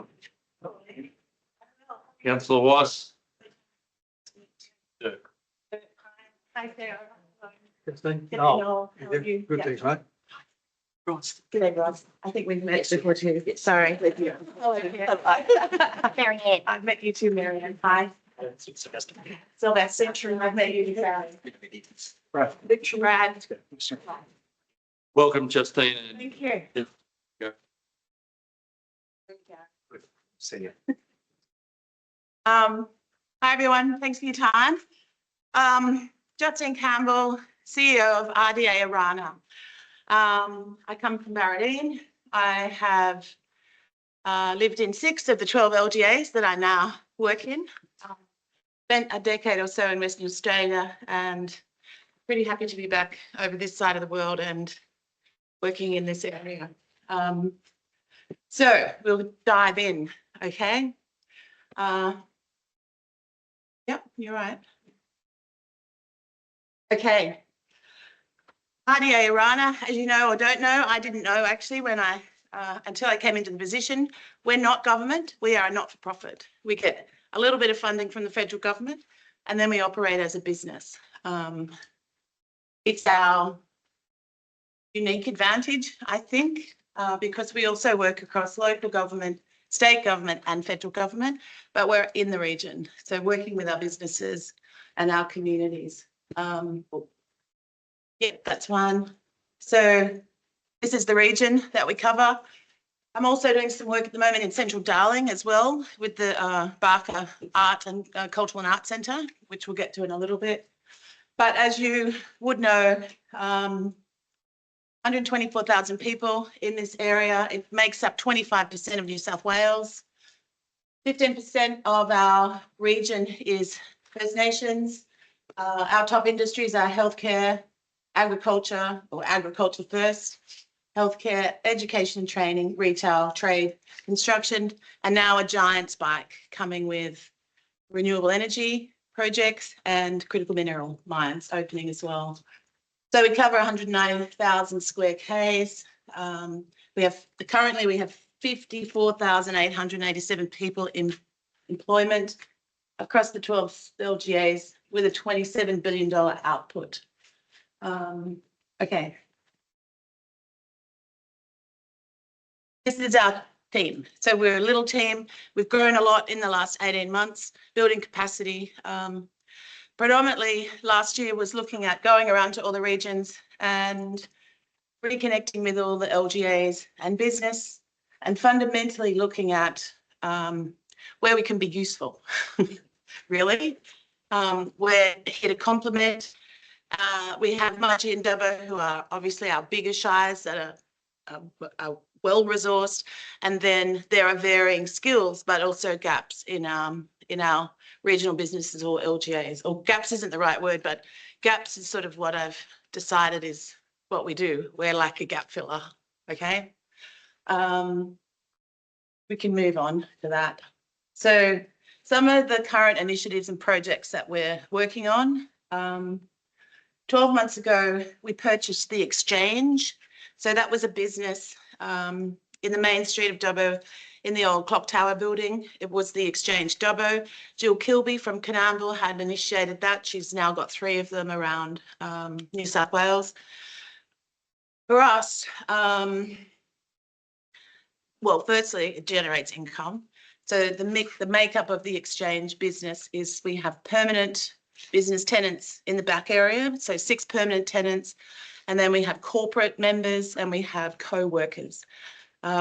Councillor Weiss. Hi, Sarah. Christine? G'day, Oh, Noel. How are you? Good, Yeah. thanks, mate. G'day, Ross. I think we've met before too. Sorry. Hello. Marianne. I've met you too, Marianne. Hi. Sylvester. True. I've met you too. Right. Brad. Welcome, Justine. and- Thank you. Yeah. Yeah. See you. Hi, everyone. Thanks for your time. Justine Campbell, CEO of RDA Arana. I come from Barradine. I have lived in 6 of the 12 LGAs that I now work in. Spent a decade or so in Western Australia, and pretty happy to be back over this side of the world and working in this area. So we'll dive in, okay? Yep, you're right. Okay. RDA Arana, as you know or don't know, I didn't know actually when until I came into the position. We're not government, we are a not-for-profit. We get a little bit of funding from the federal government, and then we operate as a business. It's our unique advantage, I think, because we also work across local government, state government and federal government, but we're in the region. So working with our businesses and our communities. Yeah, that's one. So this is the region that we cover. I'm also doing some work at the moment in Central Darling as well with the Barker Art and Cultural and Arts Centre, which we'll get to in a little bit. But as you would know, 124,000 people in this area. It makes up 25% of New South Wales. 15% of our region is First Nations. Our top industries are healthcare, agriculture or agriculture first, healthcare, education and training, retail, trade, construction, and now a giant spike coming with renewable energy projects and critical mineral mines opening as well. So we cover 190,000 square k's. Currently we have 54,887 in employment across the 12 LGAs with a $27 billion output. Okay. This is our team. So we're a little team. We've grown a lot in the last 18 months, building capacity. Predominantly last year was looking at going around to all the regions and reconnecting with all the LGAs and business, and fundamentally looking at where we can be useful, really. We're here to complement. We have Margie and Dubbo, who are obviously our bigger shires that are well-resourced, and then there are varying skills, but also gaps in our regional businesses or LGAs. Or gaps isn't the right word, but gaps is sort of what I've decided is what we do. We're like a gap filler, okay? We can move on to that. So some of the current initiatives and projects that we're working on. 12 months ago, we purchased The Exchange. So that was a business in the main street of Dubbo in the old Clock Tower building. It was the Exchange Dubbo. Jill Kilby from Canarville had initiated that. She's now got 3 of them around New South Wales. For us, well, firstly, it generates income. So the makeup of the Exchange business is we have permanent business tenants in the back area, so 6 permanent tenants, and then we have corporate members and we have co-workers.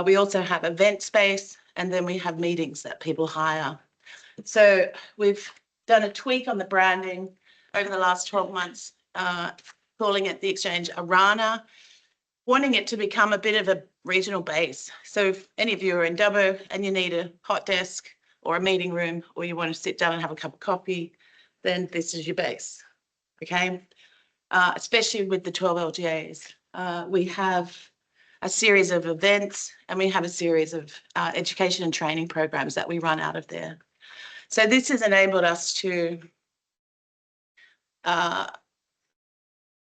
We also have event space, and then we have meetings that people hire. So we've done a tweak on the branding over the last 12 months, calling it the Exchange Arana, wanting it to become a bit of a regional base. So if any of you are in Dubbo and you need a hot desk or a meeting room, or you want to sit down and have a cup of coffee, then this is your base, okay? Especially with the 12 LGAs. We have a series of events and we have a series of education and training programs that we run out of there. So this has enabled us to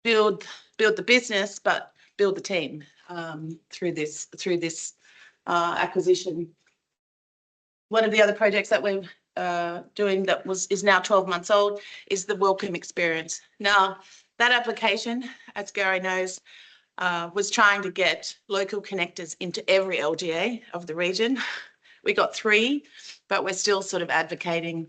build the business, but build the team through this acquisition. One of the other projects that we're doing that is now 12 months old is the Welcome Experience. Now, that application, as Gary knows, was trying to get local connectors into every LGA of the region. We got 3, but we're still sort of advocating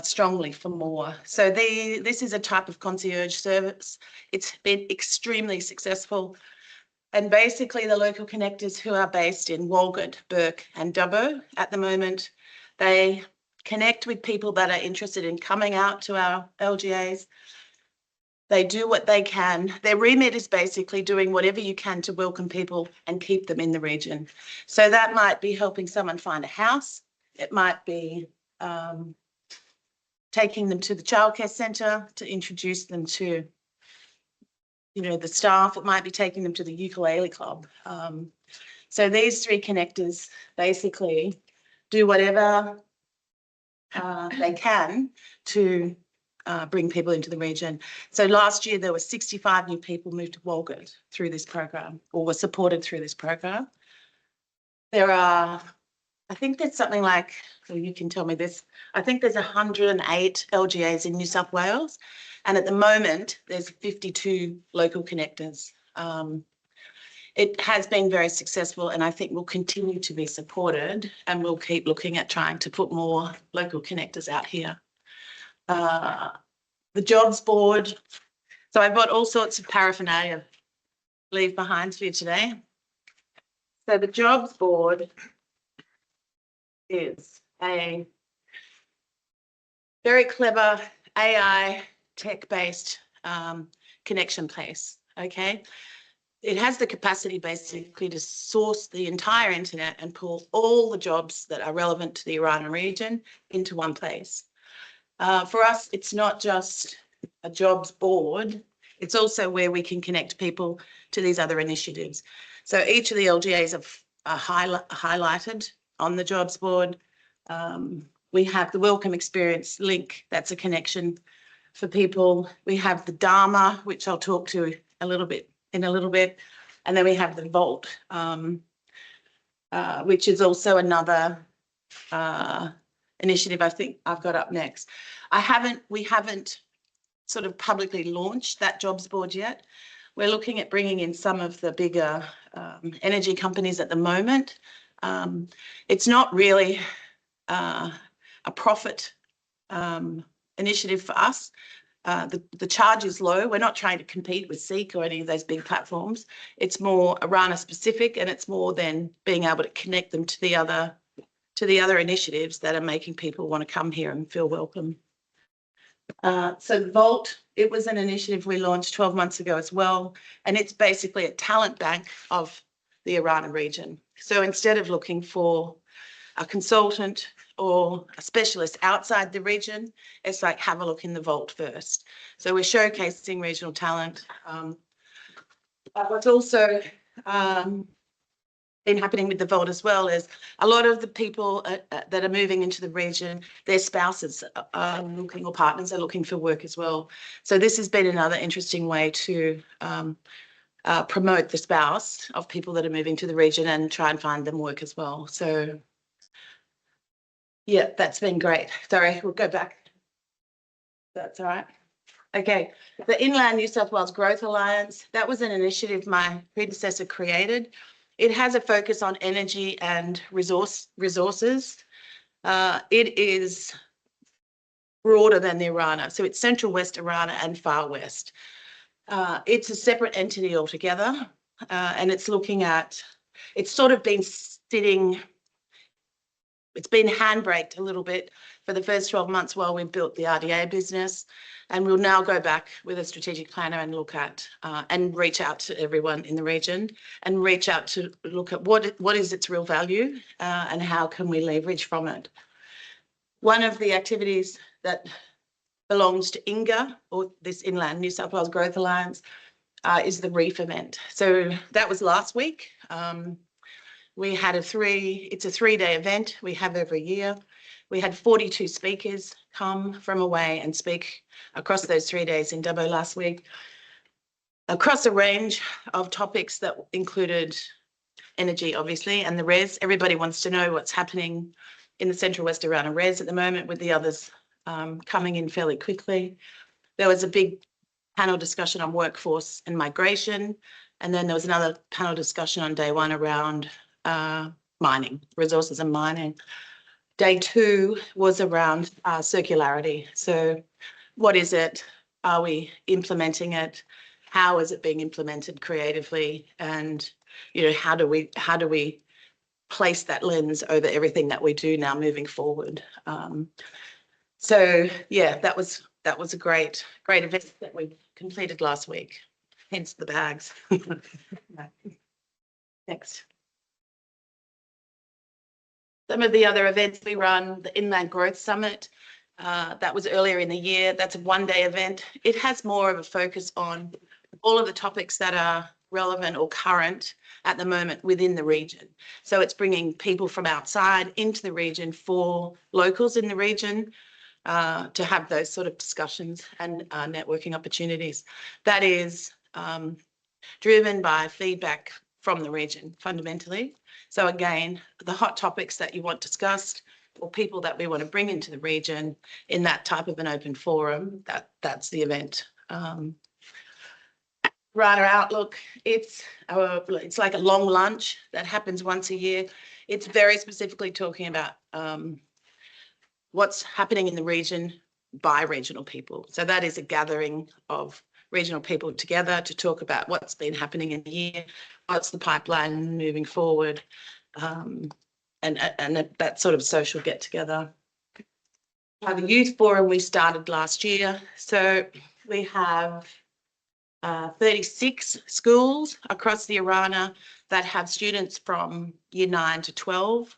strongly for more. So this is a type of concierge service. It's been extremely successful. And basically the local connectors who are based in Walgett, Burke and Dubbo at the moment, they connect with people that are interested in coming out to our LGAs. They do what they can. Their remit is basically doing whatever you can to welcome people and keep them in the region. So that might be helping someone find a house. It might be taking them to the childcare centre to introduce them to, you know, the staff. It might be taking them to the ukulele club. So these 3 connectors basically do whatever they can to bring people into the region. So last year there were 65 new people moved to Walgett through this program, or were supported through this program. There are, I think there's something like, well, you can tell me this, I think there's 108 LGAs in New South Wales, and at the moment there's 52 local connectors. It has been very successful, and I think will continue to be supported, and we'll keep looking at trying to put more local connectors out here. The jobs board. So I've got all sorts of paraphernalia to leave behind for you today. So the jobs board is a very clever AI tech-based connection place, okay? It has the capacity basically to source the entire internet and pull all the jobs that are relevant to the Arana region into one place. For us, it's not just a jobs board, it's also where we can connect people to these other initiatives. So each of the LGAs are highlighted on the jobs board. We have the Welcome Experience link, that's a connection for people. We have the Dharma, which I'll talk to in a little bit. And then we have the Vault, which is also another initiative I think I've got up next. We haven't sort of publicly launched that jobs board yet. We're looking at bringing in some of the bigger energy companies at the moment. It's not really a profit initiative for us. The charge is low. We're not trying to compete with Seek or any of those big platforms. It's more Arana specific, and it's more than being able to connect them to the other initiatives that are making people want to come here and feel welcome. So Vault, it was an initiative we launched 12 months ago as well, and it's basically a talent bank of the Arana region. So instead of looking for a consultant or a specialist outside the region, it's like have a look in the Vault first. So we're showcasing regional talent. What's also been happening with the Vault as well is a lot of the people that are moving into the region, their spouses are looking, or partners are looking for work as well. So this has been another interesting way to promote the spouse of people that are moving to the region and try and find them work as well. So yeah, that's been great. Sorry, we'll go back. That's all right. Okay, the Inland New South Wales Growth Alliance, that was an initiative my predecessor created. It has a focus on energy and resources. It is broader than the Orana. So it's Central West Orana and Far West. It's a separate entity altogether, and it's looking at, it's sort of been sitting, it's been handbraked a little bit for the first 12 months while we built the RDA business. And we'll now go back with a strategic planner and look at and reach out to everyone in the region and reach out to look at what is its real value and how can we leverage from it. One of the activities that belongs to INGA, or this Inland New South Wales Growth Alliance, is the REEF event. So that was last week. We had it's a 3-day event we have every year. We had 42 speakers come from away and speak across those 3 days in Dubbo last week, across a range of topics that included energy, obviously, and the RES. Everybody wants to know what's happening in the Central West Orana RES at the moment, with the others coming in fairly quickly. There was a big panel discussion on workforce and migration, and then there was another panel discussion on day one around mining, resources and mining. Day two was around circularity. So what is it? Are we implementing it? How is it being implemented creatively? And, you know, how do we place that lens over everything that we do now moving forward? So yeah, that was a great event that we completed last week, hence the bags. Next. Some of the other events we run, the Inland Growth Summit, that was earlier in the year. That's a 1-day event. It has more of a focus on all of the topics that are relevant or current at the moment within the region. So it's bringing people from outside into the region for locals in the region to have those sort of discussions and networking opportunities. That is driven by feedback from the region fundamentally. So again, the hot topics that you want discussed or people that we want to bring into the region in that type of an open forum, that's the event. Rana Outlook, it's like a long lunch that happens once a year. It's very specifically talking about what's happening in the region by regional people. So that is a gathering of regional people together to talk about what's been happening in the year, what's the pipeline moving forward, and that sort of social get together. The youth forum we started last year. So we have 36 schools across the Orana that have students from year 9 to 12.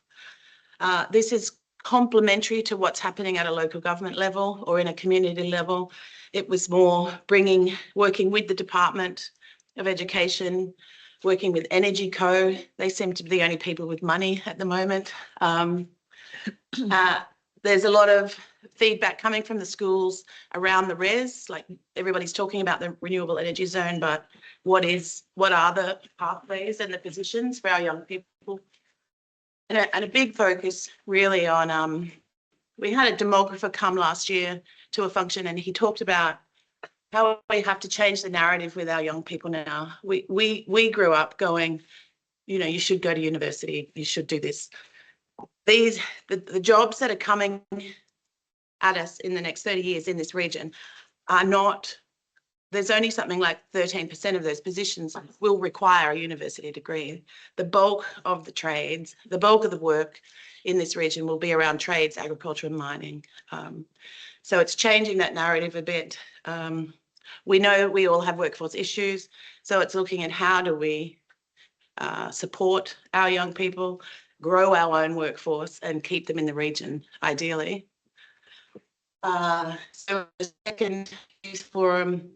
This is complementary to what's happening at a local government level or in a community level. It was more working with the Department of Education, working with Energy Co. They seem to be the only people with money at the moment. There's a lot of feedback coming from the schools around the RES, like everybody's talking about the renewable energy zone, but what are the pathways and the positions for our young people? And a big focus really on, we had a demographer come last year to a function and he talked about how we have to change the narrative with our young people now. We grew up going, you know, you should go to university, you should do this. The jobs that are coming at us in the next 30 years in this region are not, there's only something like 13% of those positions will require a university degree. The bulk of the trades, the bulk of the work in this region will be around trades, agriculture and mining. So it's changing that narrative a bit. We know we all have workforce issues, so it's looking at how do we support our young people, grow our own workforce and keep them in the region, ideally. So the second youth forum,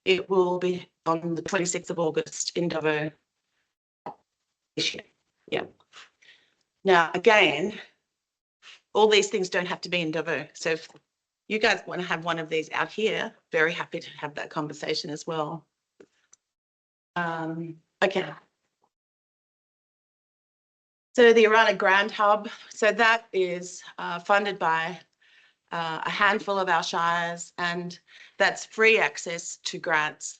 it will be on the 26th of August in Dubbo this year. Yeah. Now, again, all these things don't have to be in Dubbo. So if you guys want to have one of these out here, very happy to have that conversation as well. Okay. So the Orana Grant Hub, so that is funded by a handful of our shires, and that's free access to grants.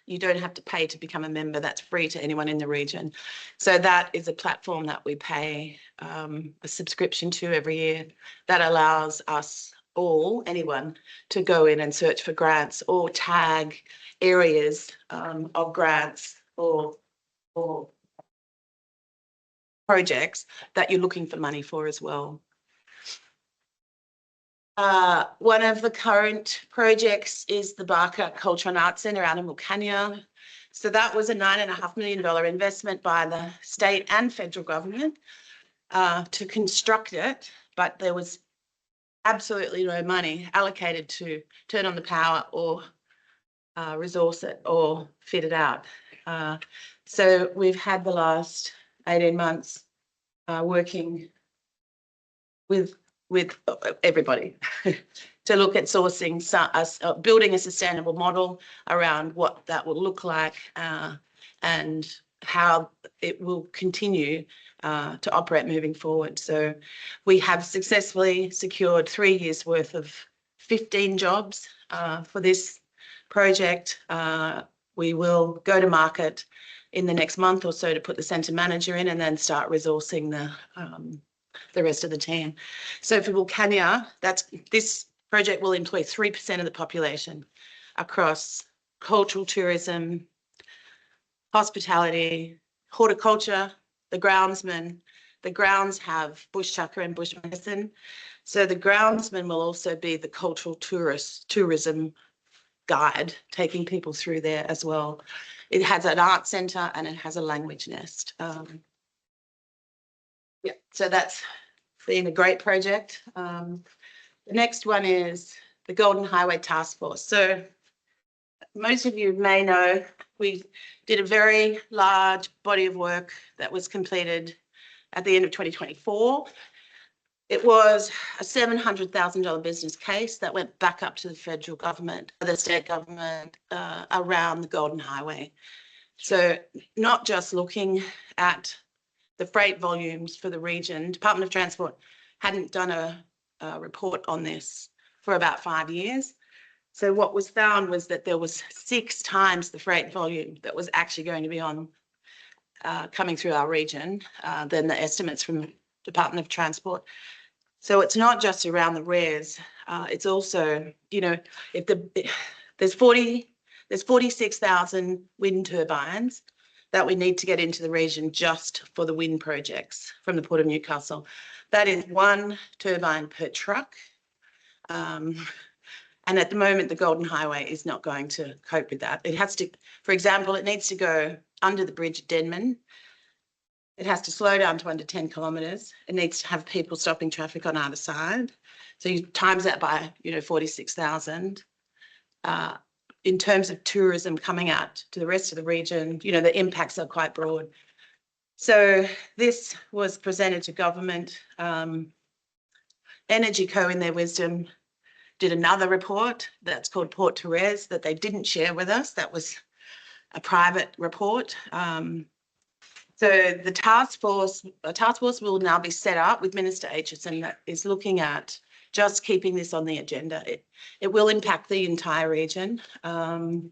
You don't have to pay to become a member. That's free to anyone in the region. So that is a platform that we pay a subscription to every year that allows us all, anyone, to go in and search for grants or tag areas of grants or projects that you're looking for money for as well. One of the current projects is the Barker Culture and Arts Centre out in Wilcannia. So that was a $9.5 million investment by the state and federal government to construct it, but there was absolutely no money allocated to turn on the power or resource it or fit it out. So we've had the last 18 months working with everybody to look at sourcing, building a sustainable model around what that will look like and how it will continue to operate moving forward. So we have successfully secured 3 years worth of 15 jobs for this project. We will go to market in the next month or so to put the centre manager in and then start resourcing the rest of the team. So for Wilcannia, this project will employ 3% of the population across cultural tourism, hospitality, horticulture, the groundsmen. The grounds have bush tucker and bush medicine. So the groundsman will also be the cultural tourism guide, taking people through there as well. It has an art centre and it has a language nest. Yeah, so that's been a great project. The next one is the Golden Highway Task Force. So most of you may know we did a very large body of work that was completed at the end of 2024. It was a $700,000 business case that went back up to the federal government, the state government, around the Golden Highway. So not just looking at the freight volumes for the region. Department of Transport hadn't done a report on this for about 5 years. So what was found was that there was 6 times the freight volume that was actually going to be on coming through our region than the estimates from Department of Transport. So it's not just around the rares. It's also, you know, if there's 46,000 wind turbines that we need to get into the region just for the wind projects from the Port of Newcastle. That is 1 turbine per truck. And at the moment, the Golden Highway is not going to cope with that. It has to, for example, it needs to go under the bridge at Denman. It has to slow down to under 10 kilometres. It needs to have people stopping traffic on either side. So you times that by, 46,000. In terms of tourism coming out to the rest of the region, the impacts are quite broad. So this was presented to government. Energy Co in their wisdom did another report that's called Port Therese that they didn't share with us. That was a private report. So the task force will now be set up with Minister Aitchison that is looking at just keeping this on the agenda. It will impact the entire region. And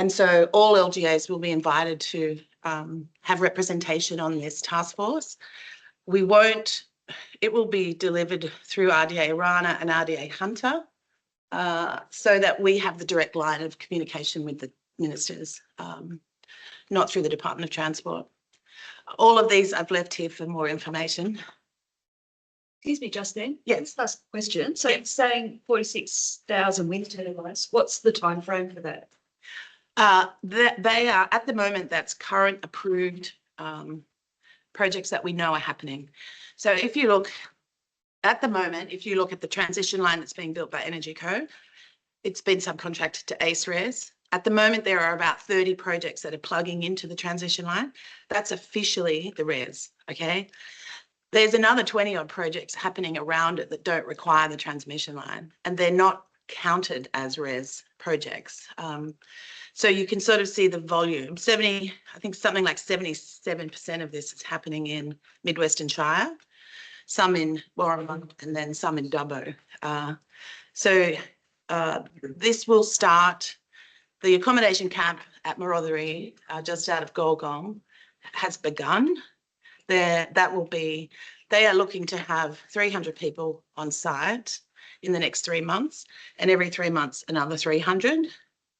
so all LGAs will be invited to have representation on this task force. It will be delivered through RDA Orana and RDA Hunter so that we have the direct line of communication with the ministers, not through the Department of Transport. All of these I've left here for more information. Excuse me, Justine. Yes. Last question. So it's saying 46,000 wind turbines. What's the time frame for that? They are, at the moment, that's current approved projects that we know are happening. So if you look at the moment, if you look at the transition line that's being built by Energy Co, it's been subcontracted to ACERES. At the moment, there are about 30 projects that are plugging into the transition line. That's officially the RES, okay? There's another 20 odd projects happening around it that don't require the transmission line, and they're not counted as res projects. So you can sort of see the volume. I think something like 77% of this is happening in Mid-Western Shire, some in Warrama, and then some in Dubbo. This will start. The accommodation camp at Marothery, just out of Golgong, has begun. They are looking to have 300 people on site in the next 3 months, and every 3 months another 300.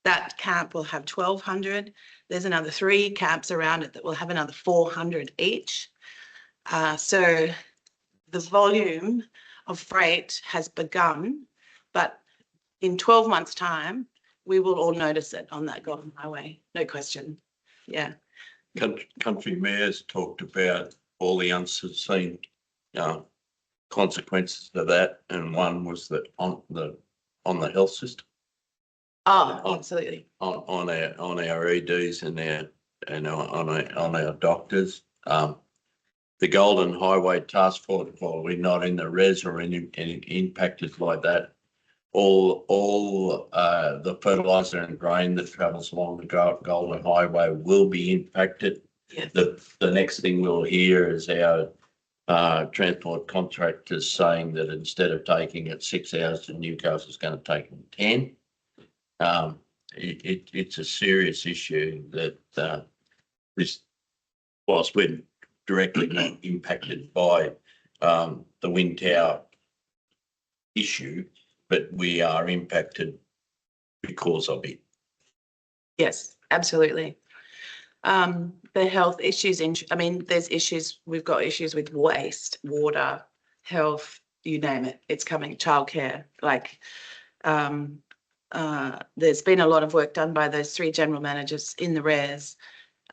That camp will have 1,200. There's another 3 camps around it that will have another 400 each. So the volume of freight has begun, but in 12 months' time, we will all notice it on that Golden Highway, no question. Yeah. Country mayors talked about all the unforeseen consequences of that, and one was that on the health system. Oh, absolutely. On our EDs and on our doctors. The Golden Highway Task Force, while we're not in the res or any impacted like that, all the fertilizer and grain that travels along the Golden Highway will be impacted. Yes. The next thing we'll hear is our transport contractors saying that instead of taking it 6 hours to Newcastle, it's going to take them 10. It's a serious issue that whilst we're directly not impacted by the wind tower issue, but we are impacted because of it. Yes, absolutely. The health issues, there's issues, we've got issues with waste, water, health, you name it, it's coming, childcare. There's been a lot of work done by those 3 general managers in the res.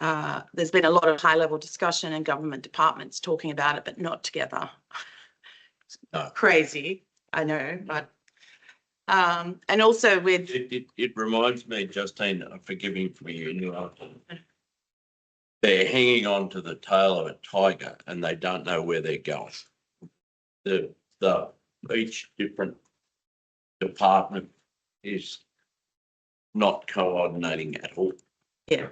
There's been a lot of high-level discussion in government departments talking about it, but not together. No. Crazy, I know, but and also with it reminds me, Justine, forgiving for you, they're hanging on to the tail of a tiger and they don't know where they're going. Each different department is not coordinating at all. Yeah,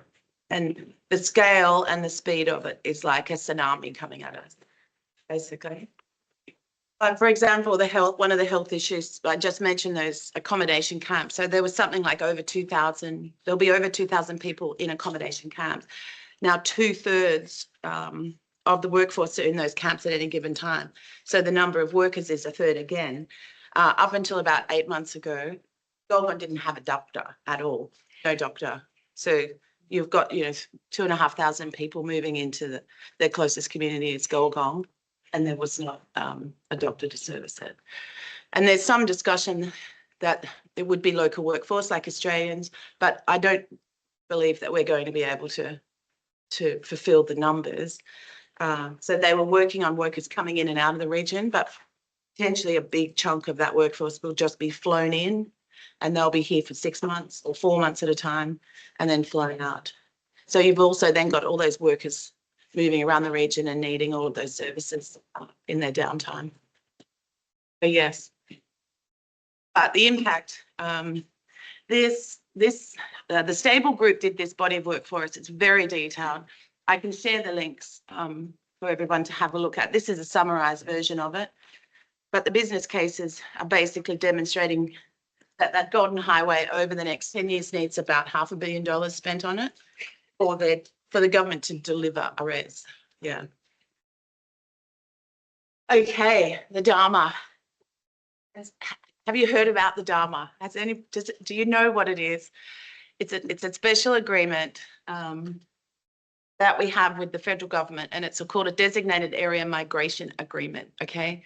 and the scale and the speed of it is like a tsunami coming at us, basically. For example, one of the health issues, I just mentioned those accommodation camps. So there was something like over 2,000, there'll be over 2,000 people in accommodation camps. Now, 2/3 of the workforce are in those camps at any given time. So the number of workers is 1/3 again. Up until about 8 months ago, Golgong didn't have a doctor at all, no doctor. So you've got, 2,500 people moving into their closest community is Golgong, and there was not a doctor to service it. And there's some discussion that it would be local workforce like Australians, but I don't believe that we're going to be able to fulfill the numbers. So they were working on workers coming in and out of the region, but potentially a big chunk of that workforce will just be flown in, and they'll be here for 6 months or 4 months at a time and then flown out. So you've also then got all those workers moving around the region and needing all of those services in their downtime. But yes, but the impact, the Stable Group did this body of work for us. It's very detailed. I can share the links for everyone to have a look at. This is a summarised version of it, but the business cases are basically demonstrating that Golden Highway over the next 10 years needs about $500 million spent on it for the government to deliver a res. Yeah. Okay, the Dharma. Have you heard about the Dharma? Do you know what it is? It's a special agreement that we have with the federal government, and it's called a Designated Area Migration Agreement. Okay.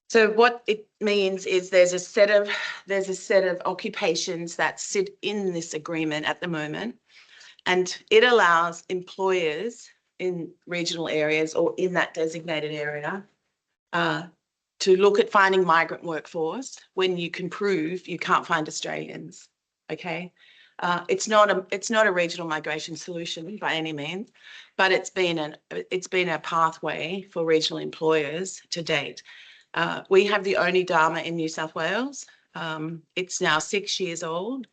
So what it means is there's a set of occupations that sit in this agreement at the moment, and it allows employers in regional areas or in that designated area to look at finding migrant workforce when you can prove you can't find Australians. Okay, it's not a regional migration solution by any means, but it's been a pathway for regional employers to date. We have the only Dharma in New South Wales. It's now 6 years old.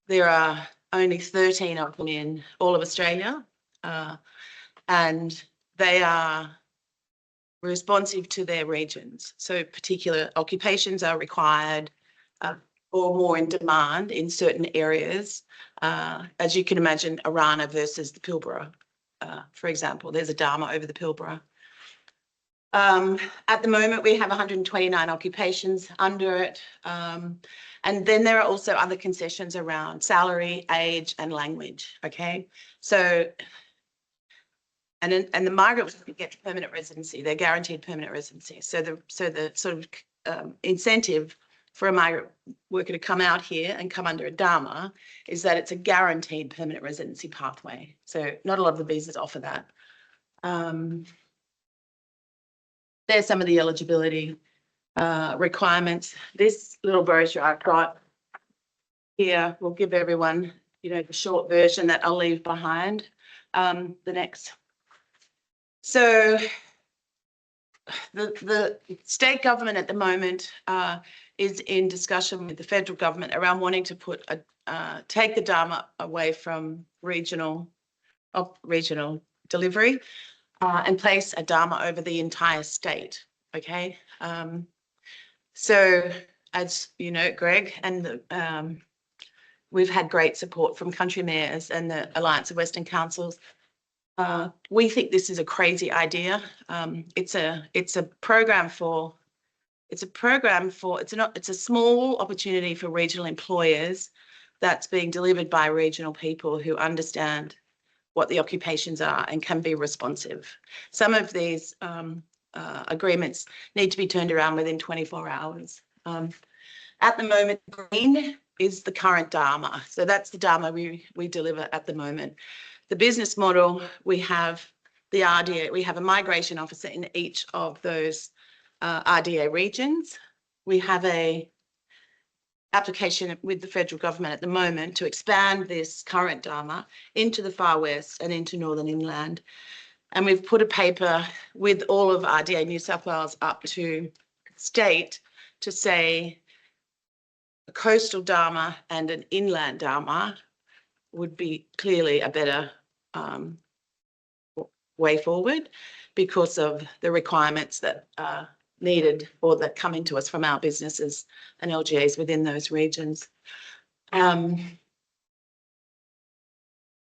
There are only 13 of them in all of Australia, and they are responsive to their regions. So particular occupations are required or more in demand in certain areas. As you can imagine, Arana versus the Pilbara, for example, there's a Dharma over the Pilbara. At the moment, we have 129 occupations under it. And then there are also other concessions around salary, age, and language. Okay, so and the migrant workers get permanent residency. They're guaranteed permanent residency. So the sort of incentive for a migrant worker to come out here and come under a Dharma is that it's a guaranteed permanent residency pathway. So not a lot of the visas offer that. There's some of the eligibility requirements. This little brochure I've got here will give everyone, the short version that I'll leave behind. The next. So the state government at the moment is in discussion with the federal government around wanting to put take the Dharma away from regional delivery and place a Dharma over the entire state. Okay, so as you know, Greg, and we've had great support from country mayors and the Alliance of Western Councils. We think this is a crazy idea. It's a small opportunity for regional employers that's being delivered by regional people who understand what the occupations are and can be responsive. Some of these agreements need to be turned around within 24 hours. At the moment, green is the current Dharma. So that's the Dharma we deliver at the moment. The business model, we have the RDA, we have a migration officer in each of those RDA regions. We have a application with the federal government at the moment to expand this current Dharma into the Far West and into Northern Inland. And we've put a paper with all of RDA New South Wales up to state to say a coastal Dharma and an inland Dharma would be clearly a better way forward because of the requirements that are needed or that come into us from our businesses and LGAs within those regions. Just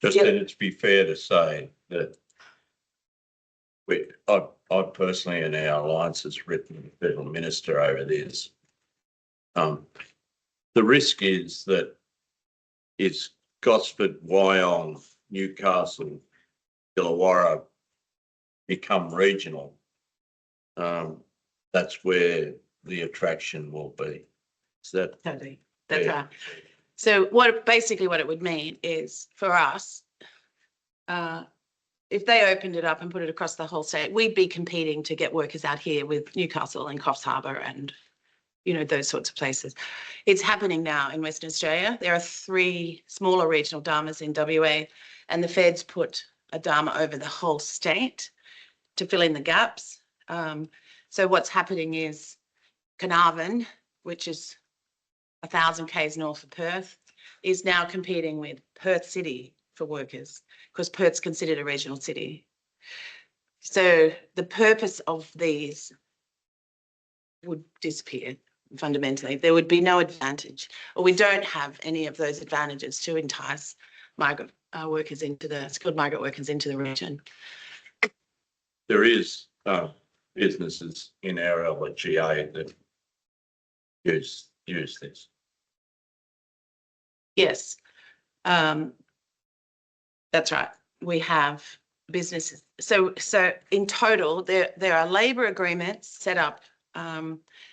Yeah. then it'd be fair to say that I personally in our alliance has written to the federal minister over this. The risk is that it's Gosford, Wyong, Newcastle, Illawarra become regional. That's where the attraction will be. Is that Totally, that's Yeah. right. So basically what it would mean is for us, if they opened it up and put it across the whole state, we'd be competing to get workers out here with Newcastle and Coffs Harbour and, those sorts of places. It's happening now in Western Australia. There are 3 smaller regional Dharmas in WA, and the feds put a Dharma over the whole state to fill in the gaps. So what's happening is Carnarvon, which is 1,000 k's north of Perth, is now competing with Perth City for workers because Perth's considered a regional city. So the purpose of these would disappear fundamentally. There would be no advantage, or we don't have any of those advantages to entice migrant workers skilled migrant workers into the region. there is businesses in our LGA that use this. Yes, that's right. We have businesses. So in total, there are labour agreements set up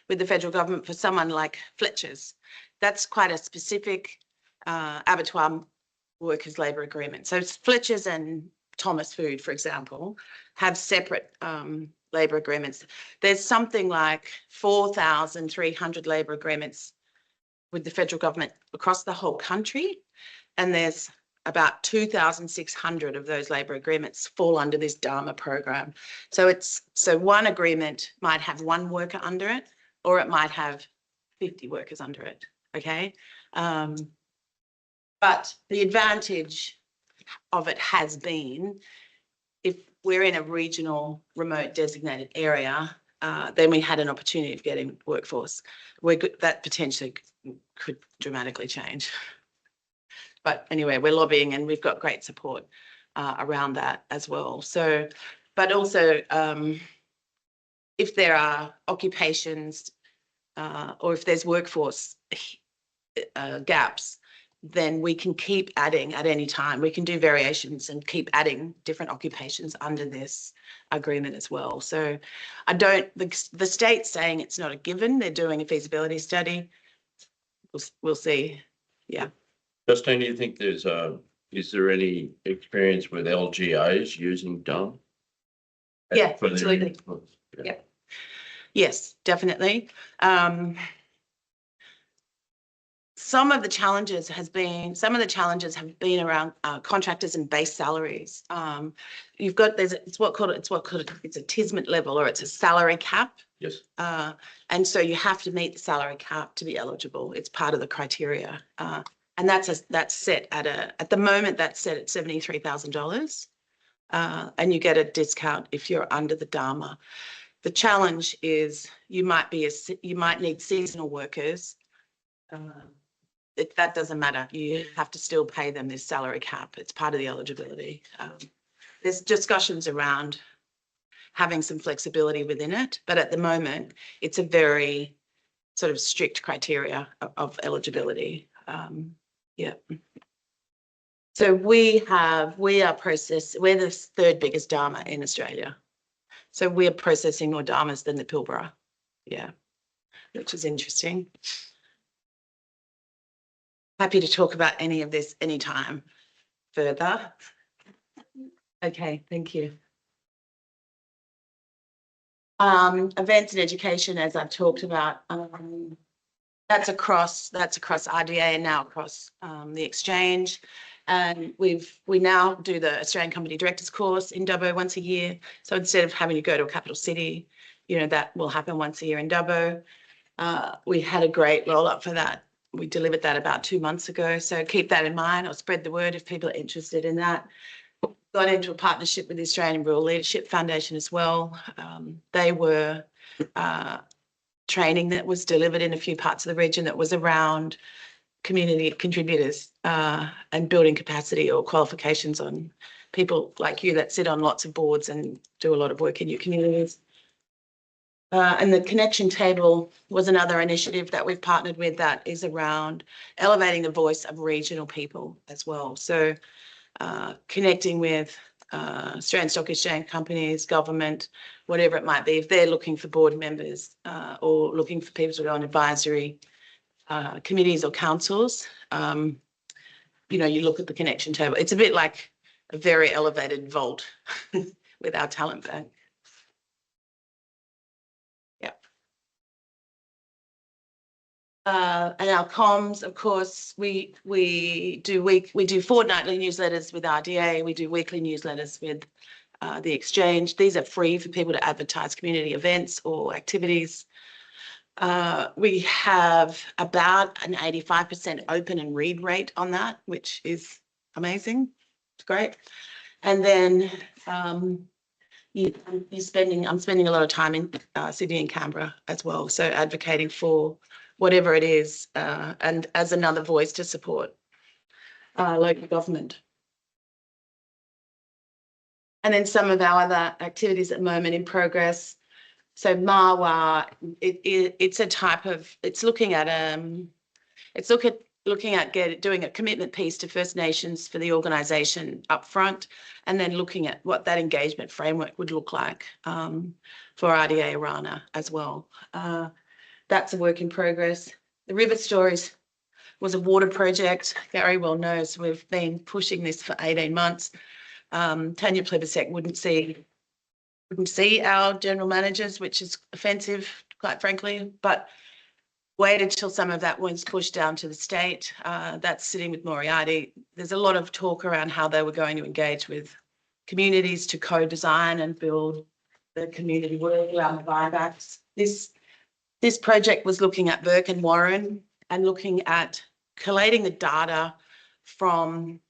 with the federal government for someone like Fletcher's. That's quite a specific abattoir workers' labour agreement. So Fletcher's and Thomas Food, for example, have separate labour agreements. There's something like 4,300 labour agreements with the federal government across the whole country, and there's about 2,600 of those labour agreements fall under this Dharma program. So one agreement might have one worker under it, or it might have 50 workers under it, okay? But the advantage of it has been, if we're in a regional remote designated area, then we had an opportunity of getting workforce. That potentially could dramatically change. But anyway, we're lobbying and we've got great support around that as well. So, but also if there are occupations or if there's workforce gaps, then we can keep adding at any time. We can do variations and keep adding different occupations under this agreement as well. So I don't, the state's saying it's not a given. They're doing a feasibility study. We'll see. Yeah. Justine, do you think is there any experience with LGAs using DUM? Yeah, For their absolutely. inputs? Yeah. Yes, definitely. Some of the challenges have been around contractors and base salaries. You've got it's a TISMET level, or it's a salary cap. Yes. And so you have to meet the salary cap to be eligible. It's part of the criteria. And that's set at the moment that's set at $73,000. And you get a discount if you're under the DARMA. The challenge is you might need seasonal workers. That doesn't matter. You have to still pay them this salary cap. It's part of the eligibility. There's discussions around having some flexibility within it, but at the moment, it's a very sort of strict criteria of eligibility. Yeah. So we're the third biggest DARMA in Australia. So we're processing more DARMAs than the Pilbara. Yeah, which is interesting. Happy to talk about any of this anytime further. Okay, thank you. Events and education, as I've talked about, that's across RDA and now across the exchange. And we now do the Australian Company Directors course in Dubbo once a year. So instead of having to go to a capital city, that will happen once a year in Dubbo. We had a great roll up for that. We delivered that about 2 months ago. So keep that in mind, or spread the word if people are interested in that. Got into a partnership with the Australian Rural Leadership Foundation as well. They were training that was delivered in a few parts of the region that was around community contributors and building capacity or qualifications on people like you that sit on lots of boards and do a lot of work in your communities. And the connection table was another initiative that we've partnered with that is around elevating the voice of regional people as well. So connecting with Australian Stock Exchange companies, government, whatever it might be, if they're looking for board members or looking for people to go on advisory committees or councils, you look at the connection table. It's a bit like a very elevated vault with our talent bank. And our comms, of course, we do fortnightly newsletters with RDA. We do weekly newsletters with the exchange. These are free for people to advertise community events or activities. We have about an 85% open and read rate on that, which is amazing. It's great. And then I'm spending a lot of time in Sydney and Canberra as well. So advocating for whatever it is, and as another voice to support local government. And then some of our other activities at the moment in progress. So MAWA, it's looking at doing a commitment piece to First Nations for the organisation up front, and then looking at what that engagement framework would look like for RDA Arana as well. That's a work in progress. The River Stories was a water project. Gary well knows we've been pushing this for 18 months. Tanya Plibersek wouldn't see our general managers, which is offensive, quite frankly, but waited till some of that was pushed down to the state. That's sitting with Moriarty. There's a lot of talk around how they were going to engage with communities to co-design and build the community work around the buybacks. This project was looking at Burke and Warren and looking at collating the data from,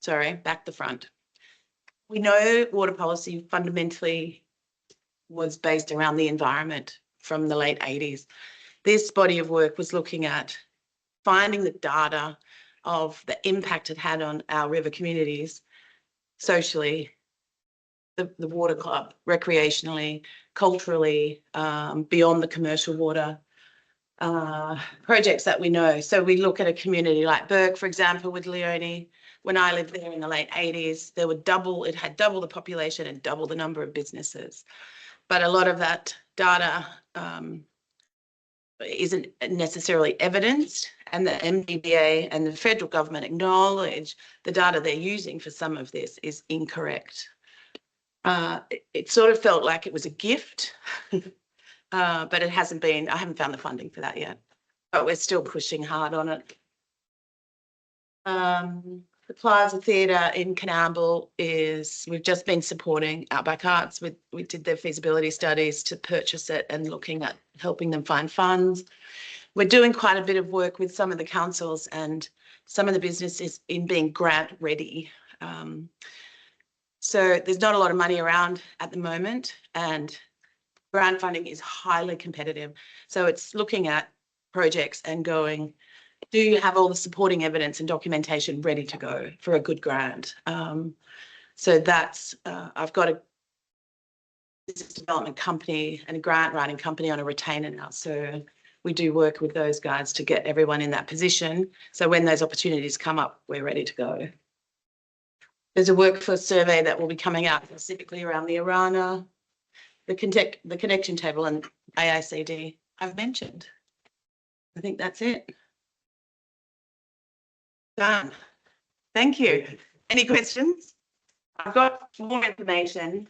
sorry, back to front. We know water policy fundamentally was based around the environment from the late 80s. This body of work was looking at finding the data of the impact it had on our river communities, socially, the water club, recreationally, culturally, beyond the commercial water projects that we know. So we look at a community like Burke, for example, with Leone. When I lived there in the late 80s, it had double the population and double the number of businesses. But a lot of that data isn't necessarily evidenced, and the MDBA and the federal government acknowledge the data they're using for some of this is incorrect. It sort of felt like it was a gift, but it hasn't been. I haven't found the funding for that yet, but we're still pushing hard on it. The Plaza Theatre in Canamble we've just been supporting Outback Arts. We did their feasibility studies to purchase it and looking at helping them find funds. We're doing quite a bit of work with some of the councils and some of the businesses in being grant ready. So there's not a lot of money around at the moment, and grant funding is highly competitive. So it's looking at projects and going, do you have all the supporting evidence and documentation ready to go for a good grant? So that's, I've got a business development company and a grant writing company on a retainer now. So we do work with those guys to get everyone in that position. So when those opportunities come up, we're ready to go. There's a workforce survey that will be coming out specifically around the Arana, the connection table, and AICD I've mentioned. I think that's it. Done. Thank you. Any questions? I've got more information.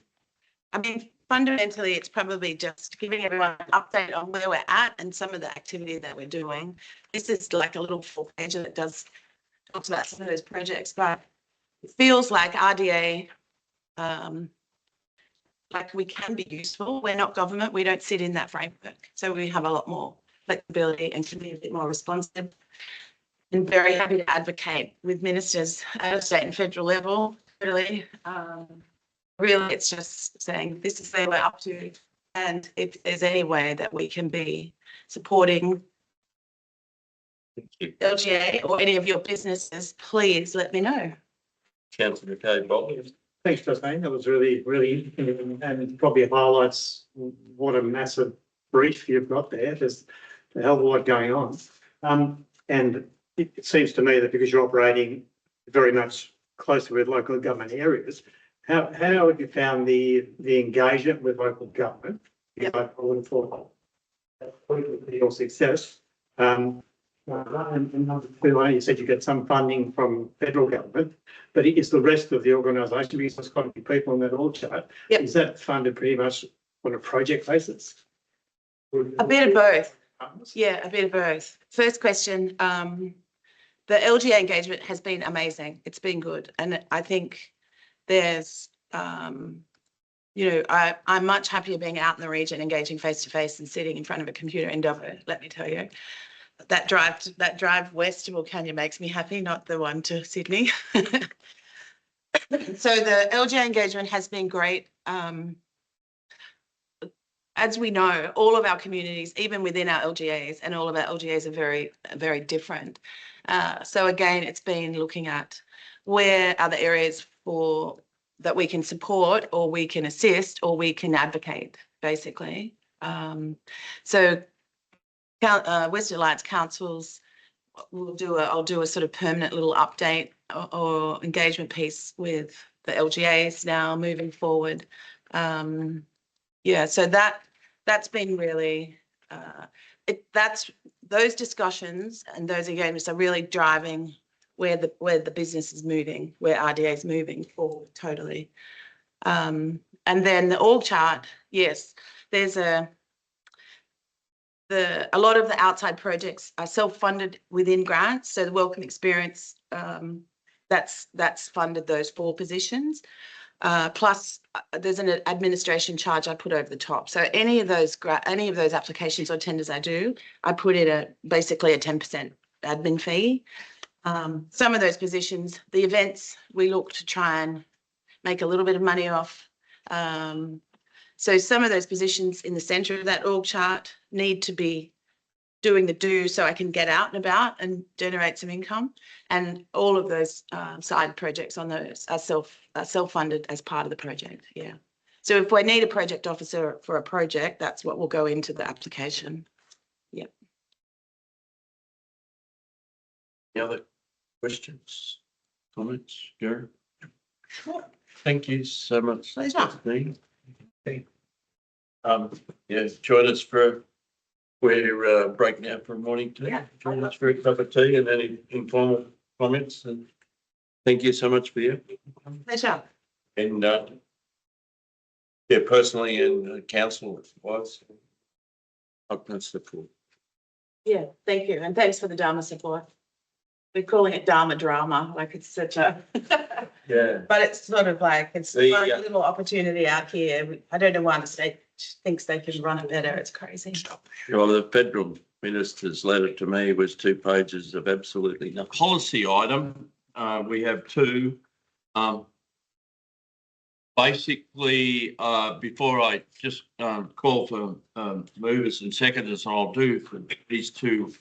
I mean, fundamentally, it's probably just giving everyone an update on where we're at and some of the activity that we're doing. This is like a little 4-pager that talks about some of those projects, but it feels like RDA, like we can be useful. We're not government. We don't sit in that framework. So we have a lot more flexibility and can be a bit more responsive. And very happy to advocate with ministers at a state and federal level. Really, it's just saying this is where we're up to, and if there's any way that we can be supporting LGA or any of your businesses, please let me know. Councillor McKay, Thanks, Justine. That was really, really interesting, and probably highlights what a massive brief you've got there. There's a hell of a lot going on. And it seems to me that because you're operating very much closely with local government areas, how have you found the engagement with local government? Yeah. I would have thought that would be your success. And number two, you said you get some funding from federal government, but is the rest of the organisation, because there's quite a few people on that org chart, Yep. is that funded pretty much on a project basis? A bit of both. Yeah, a bit of both. First question, the LGA engagement has been amazing. It's been good. And I think there's, you know, I'm much happier being out in the region, engaging face to face and sitting in front of a computer in Dubbo, let me tell you. That drive west to Wilcannia makes me happy, not the one to Sydney. So the LGA engagement has been great. As we know, all of our communities, even within our LGAs, and all of our LGAs are very, very different. So again, it's been looking at where are the areas that we can support, or we can assist, or we can advocate, basically. So Western Alliance councils I'll do a sort of permanent little update or engagement piece with the LGAs now moving forward. Yeah, so that's been really, those discussions and those engagements are really driving where the business is moving, where RDA is moving forward totally. And then the org chart, yes, there's a lot of the outside projects are self-funded within grants. So the Welcome Experience, that's funded those 4 positions. plus there's an administration charge I put over the top. So any of those applications or tenders I do, I put in basically a 10% admin fee. Some of those positions, the events, we look to try and make a little bit of money off. So some of those positions in the centre of that org chart need to be doing the do so I can get out and about and generate some income. And all of those side projects on those are self-funded as part of the project. Yeah. So if we need a project officer for a project, that's what will go into the application. Yep. Any other questions, comments, Gary? Thank you so much. Pleasure. Dean. Yeah, join us for, we're breaking out for morning tea. Yeah. Join us for a cup of tea and any informal comments, and thank you so much for you. Pleasure. And yeah, personally and council wise, that's the cool. Yeah, thank you. And thanks for the Dharma support. We're calling it Dharma drama, like it's such a, Yeah. but it's sort of like, it's The, like a little opportunity out here. I don't know why the state thinks they can run it better. It's crazy. Well, the federal minister's letter to me was 2 pages of absolutely no policy item. We have 2. Basically, before I just call for movers and seconders, I'll do for these 2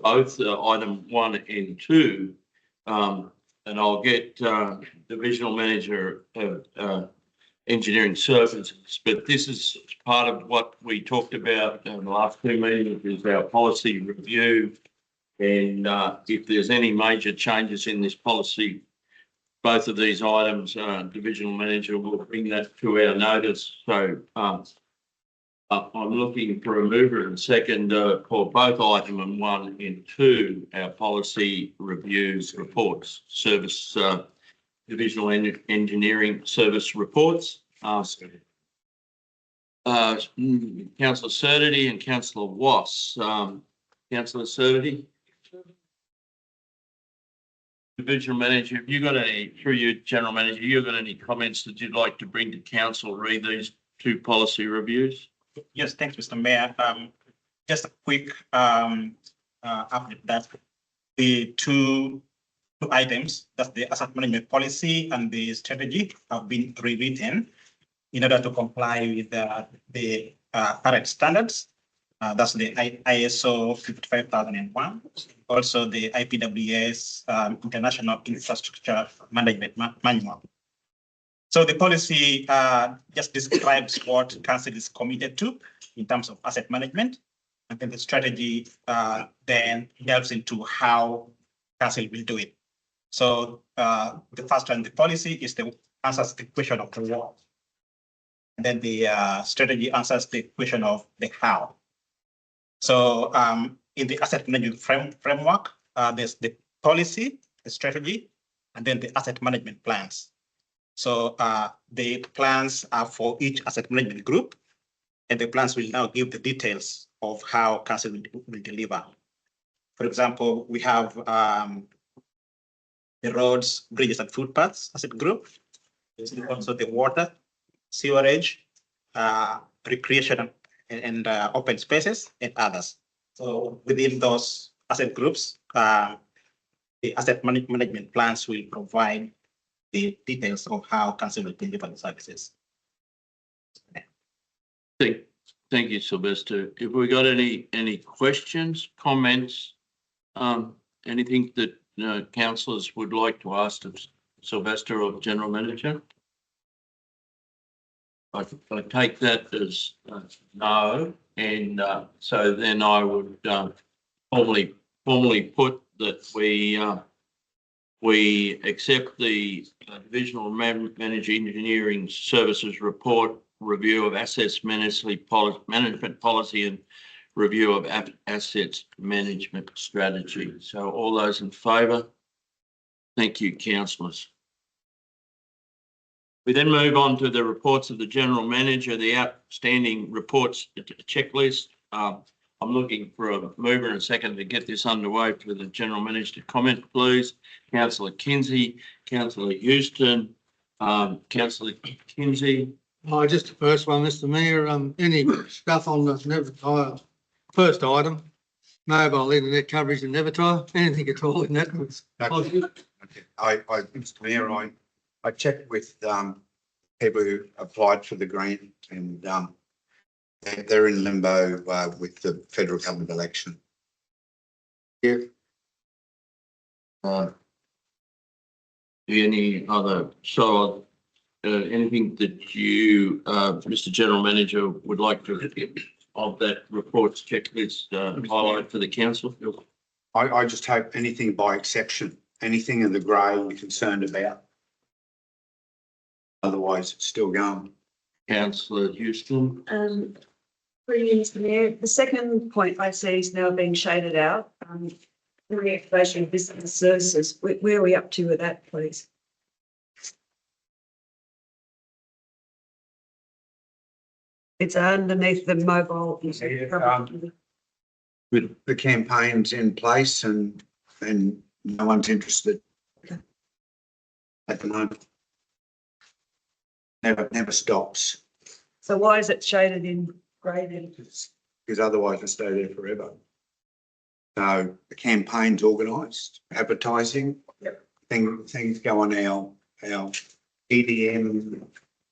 both item 1 and 2, and I'll get divisional manager of engineering services. But this is part of what we talked about in the last 2 meetings, is our policy review. And if there's any major changes in this policy, both of these items, divisional manager will bring that to our notice. So I'm looking for a mover and second for both item 1 and 2, our policy reviews reports, service divisional engineering service reports. Councillor Surdity and Councillor Wass. Councillor Surdity. Divisional manager, have you got any, through your general manager, you got any comments that you'd like to bring to council, read these 2 policy reviews? Yes, thanks, Mr. Mayor. Just a quick update that the two items, that's the asset management policy and the strategy, have been rewritten in order to comply with the current standards. That's the ISO 55001, also the IPWS International Infrastructure Management Manual. So the policy just describes what council is committed to in terms of asset management, and then the strategy then delves into how council will do it. So the first one, the policy, is the answers the question of the what, and then the strategy answers the question of the how. So in the asset management framework, there's the policy, the strategy, and then the asset management plans. So the plans are for each asset management group, and the plans will now give the details of how council will deliver. For example, we have the roads, bridges, and footpaths asset group. There's also the water, sewerage, recreation, and open spaces, and others. So within those asset groups, the asset management plans will provide the details of how council will deliver the services. Thank you, Sylvester. Have we got any questions, comments, anything that councillors would like to ask of Sylvester or General Manager? I take that as no, and so then I would formally put that we accept the divisional manager engineering services report, review of assets management policy, and review of assets management strategy. So all those in favour? Thank you, councillors. We then move on to the reports of the general manager, the outstanding reports checklist. I'm looking for a mover and a second to get this underway for the general manager to comment, please. Councillor Kinsey, Councillor Houston, Councillor Kinsey. Oh, just the first one, Mr Mayor, any stuff on the Nevertire, first item, mobile internet coverage in Nevertire, anything at all in that was positive. Mr Mayor, I checked with, people who applied for the grant and, they're in limbo, with the federal government election. Yeah. Any other, so, anything that you, Mr. General Manager, would like to get of that report's checklist, highlight for the council? I just hope anything by exception, anything in the grey we're concerned about. Otherwise, it's still going. Councillor Houston. Through you, Mr Mayor, the second point I see is now being shaded out, the reactivation of business services. Where are we up to with that, please? It's underneath the mobile. With the campaigns in place and no one's interested at the moment. Never stops, So why is it shaded in grey then? because otherwise it'll stay there forever. So the campaign's organised, advertising. Yep. Things go on our EDM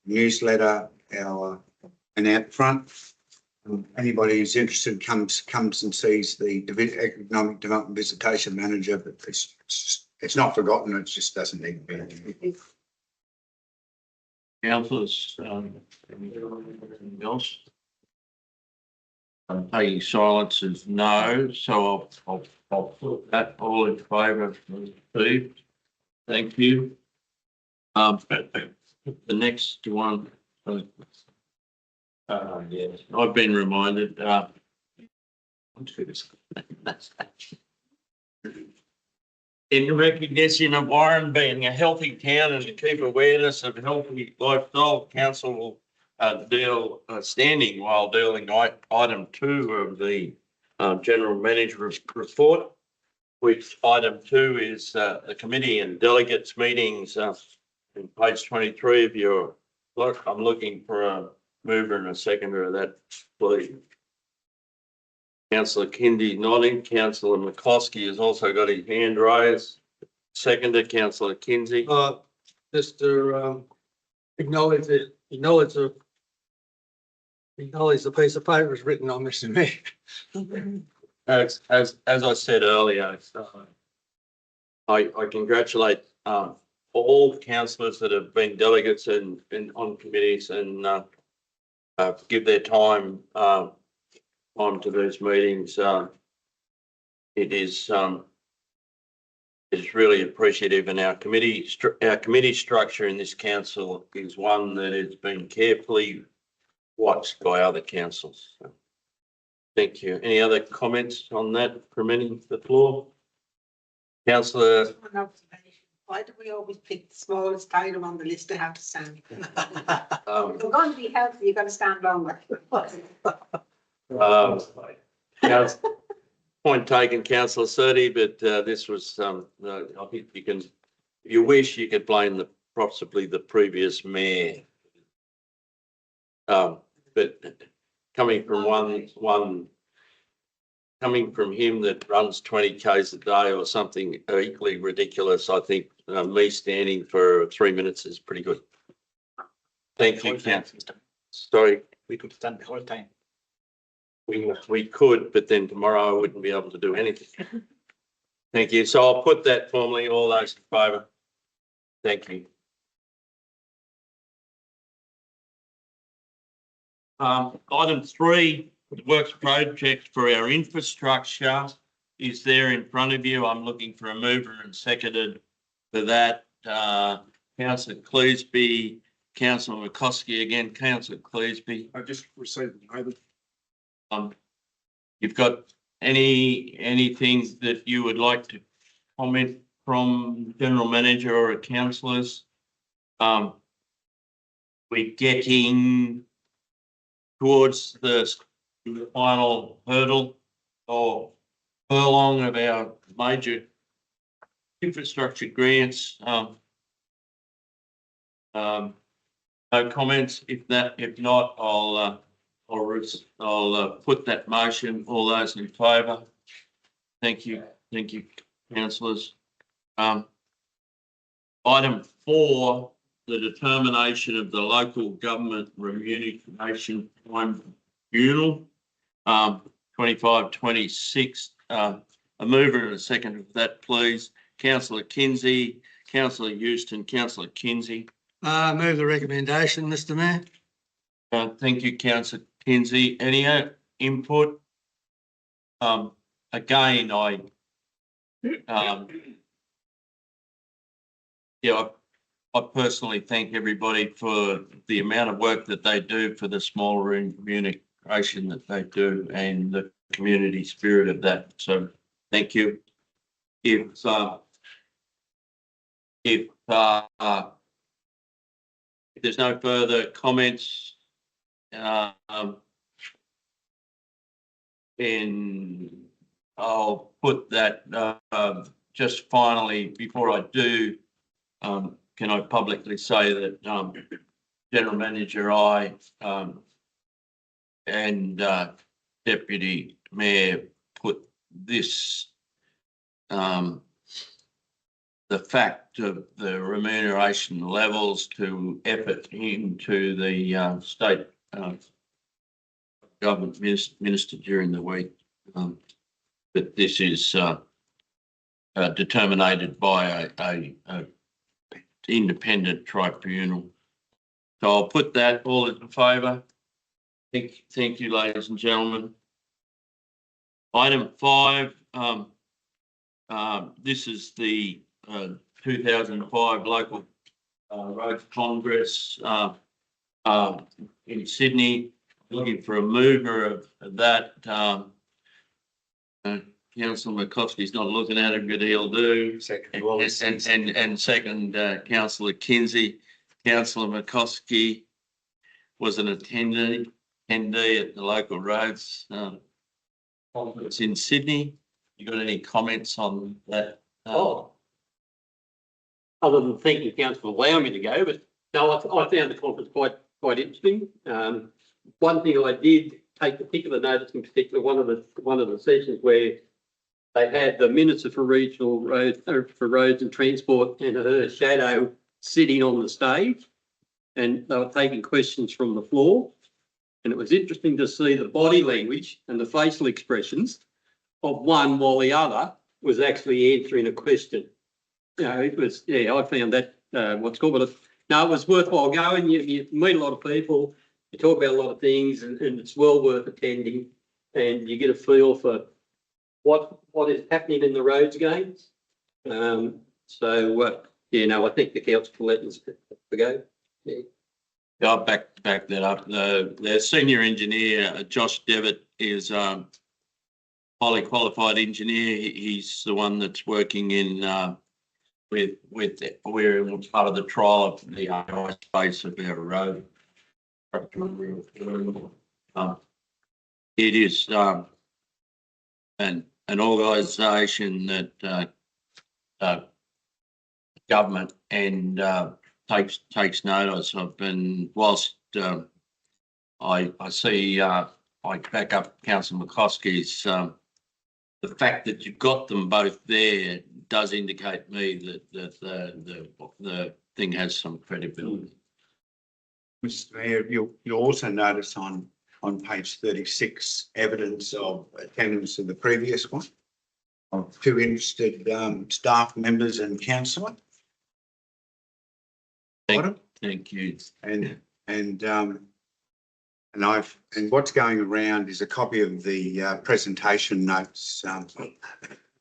newsletter, and out front. Anybody who's interested comes and sees the economic development visitation manager, but it's not forgotten. It just doesn't need to be. Councillors, anything else? I'm taking silence as no, so I'll put that all in favour, Steve. Thank you. The next one. Yes, I've been reminded, in recognition of Warren being a healthy town and to keep awareness of healthy lifestyle, council will deal standing while dealing item 2 of the general manager report, which item 2 is the committee and delegates meetings in page 23 of your look. I'm looking for a mover and a seconder of that, please. Councillor Kindy nodding. Councillor McCloskey has also got his hand raised. Seconded, Councillor Kinsey. Mr. Acknowledge the piece of paper is written on, Mr Mayor. As I said earlier, I congratulate all councillors that have been delegates and on committees and give their time onto these meetings. It is really appreciative, and our committee structure in this council is one that has been carefully watched by other councils. So, thank you. Any other comments on that from any of the floor? Councillor. One observation. Why do we always pick the smallest item on the list to have to stand? If we're going to be healthy, you've got to stand longer. Point taken, Councillor Surtee, but this was, I think you can, if you wish, you could blame possibly the previous mayor. But coming from coming from him that runs 20 Ks a day or something equally ridiculous, I think me standing for 3 minutes is pretty good. Thank you, Councillor. Sorry. We could stand the whole time. We could, but then tomorrow I wouldn't be able to do anything. Thank you. So I'll put that formally, all those in favour. Thank you. Item 3, the works project for our infrastructure is there in front of you. I'm looking for a mover and seconded for that. Councillor Cleesby, Councillor McCoskey again, Councillor Cleesby. I just received it, David. You've got anything that you would like to comment from general manager or councillors? We're getting towards the final hurdle or furlong of our major infrastructure grants. No comments. If not, I'll put that motion. All those in favour? Thank you, councillors. Item 4, the determination of the local government remuneration tribunal, 25-26. A mover and a second of that, please. Councillor Kinsey, Councillor Houston, Councillor Kinsey. Move the recommendation, Mr Mayor. Thank you, Councillor Kinsey. Any input? Again, I personally thank everybody for the amount of work that they do for the small remuneration that they do and the community spirit of that. So thank you. If there's no further comments, and I'll put that just finally before I do. Can I publicly say that General Manager and Deputy Mayor put this the fact of the remuneration levels to effort into the state government minister during the week. But this is determined by a independent tribunal. So I'll put that all in favour. Thank you, ladies and gentlemen. Item 5, this is the 2005 local roads congress in Sydney. Looking for a mover of that. Councillor McCoskey's not looking at it, but he'll do. And second, Councillor Kinsey. Councillor McCoskey was an attendee at the local roads conference in Sydney. You got any comments on that? Other than thanking council for allowing me to go, but no, I found the conference quite interesting. One thing I did take particular notice, in particular, one of the sessions where they had the Minister for Regional Roads, for Roads and Transport, and her shadow sitting on the stage, and they were taking questions from the floor. And it was interesting to see the body language and the facial expressions of one while the other was actually answering a question. You know, it was, yeah, I found that what's called, but no, it was worthwhile going. You meet a lot of people, you talk about a lot of things, and it's well worth attending, and you get a feel for what is happening in the roads games. Yeah, no, I think the council for letting us go. Yeah. I'll back that up. The senior engineer, Josh Devitt, is highly qualified engineer. He's the one that's working in we're part of the trial of the AI space of our road. It is an organisation that government and takes notice of, and whilst I see I back up Councillor McCoskey's the fact that you've got them both there does indicate me that the thing has some credibility. Mr Mayor, you'll also notice on page 36 evidence of attendance of the previous one of 2 interested staff members and councillor. Thank you. And what's going around is a copy of the presentation notes.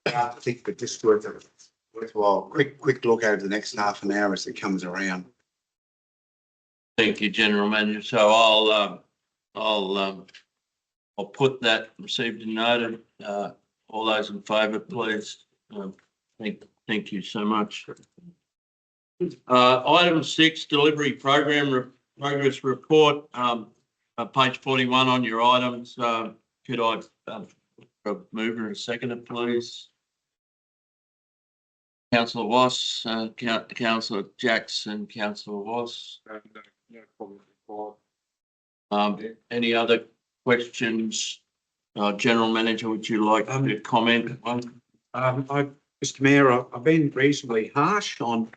I think that just worthwhile quick look over the next half an hour as it comes around. Thank you, General Manager. So I'll put that received and noted. All those in favour, please. Thank you so much. Item 6, delivery program progress report. Page 41 on your items. Could I A mover and seconder, please. Councillor Wass, Councillor Jackson, Councillor Wass. Any other questions? General Manager, would you like to comment on? Mr. Mayor, I've been reasonably harsh on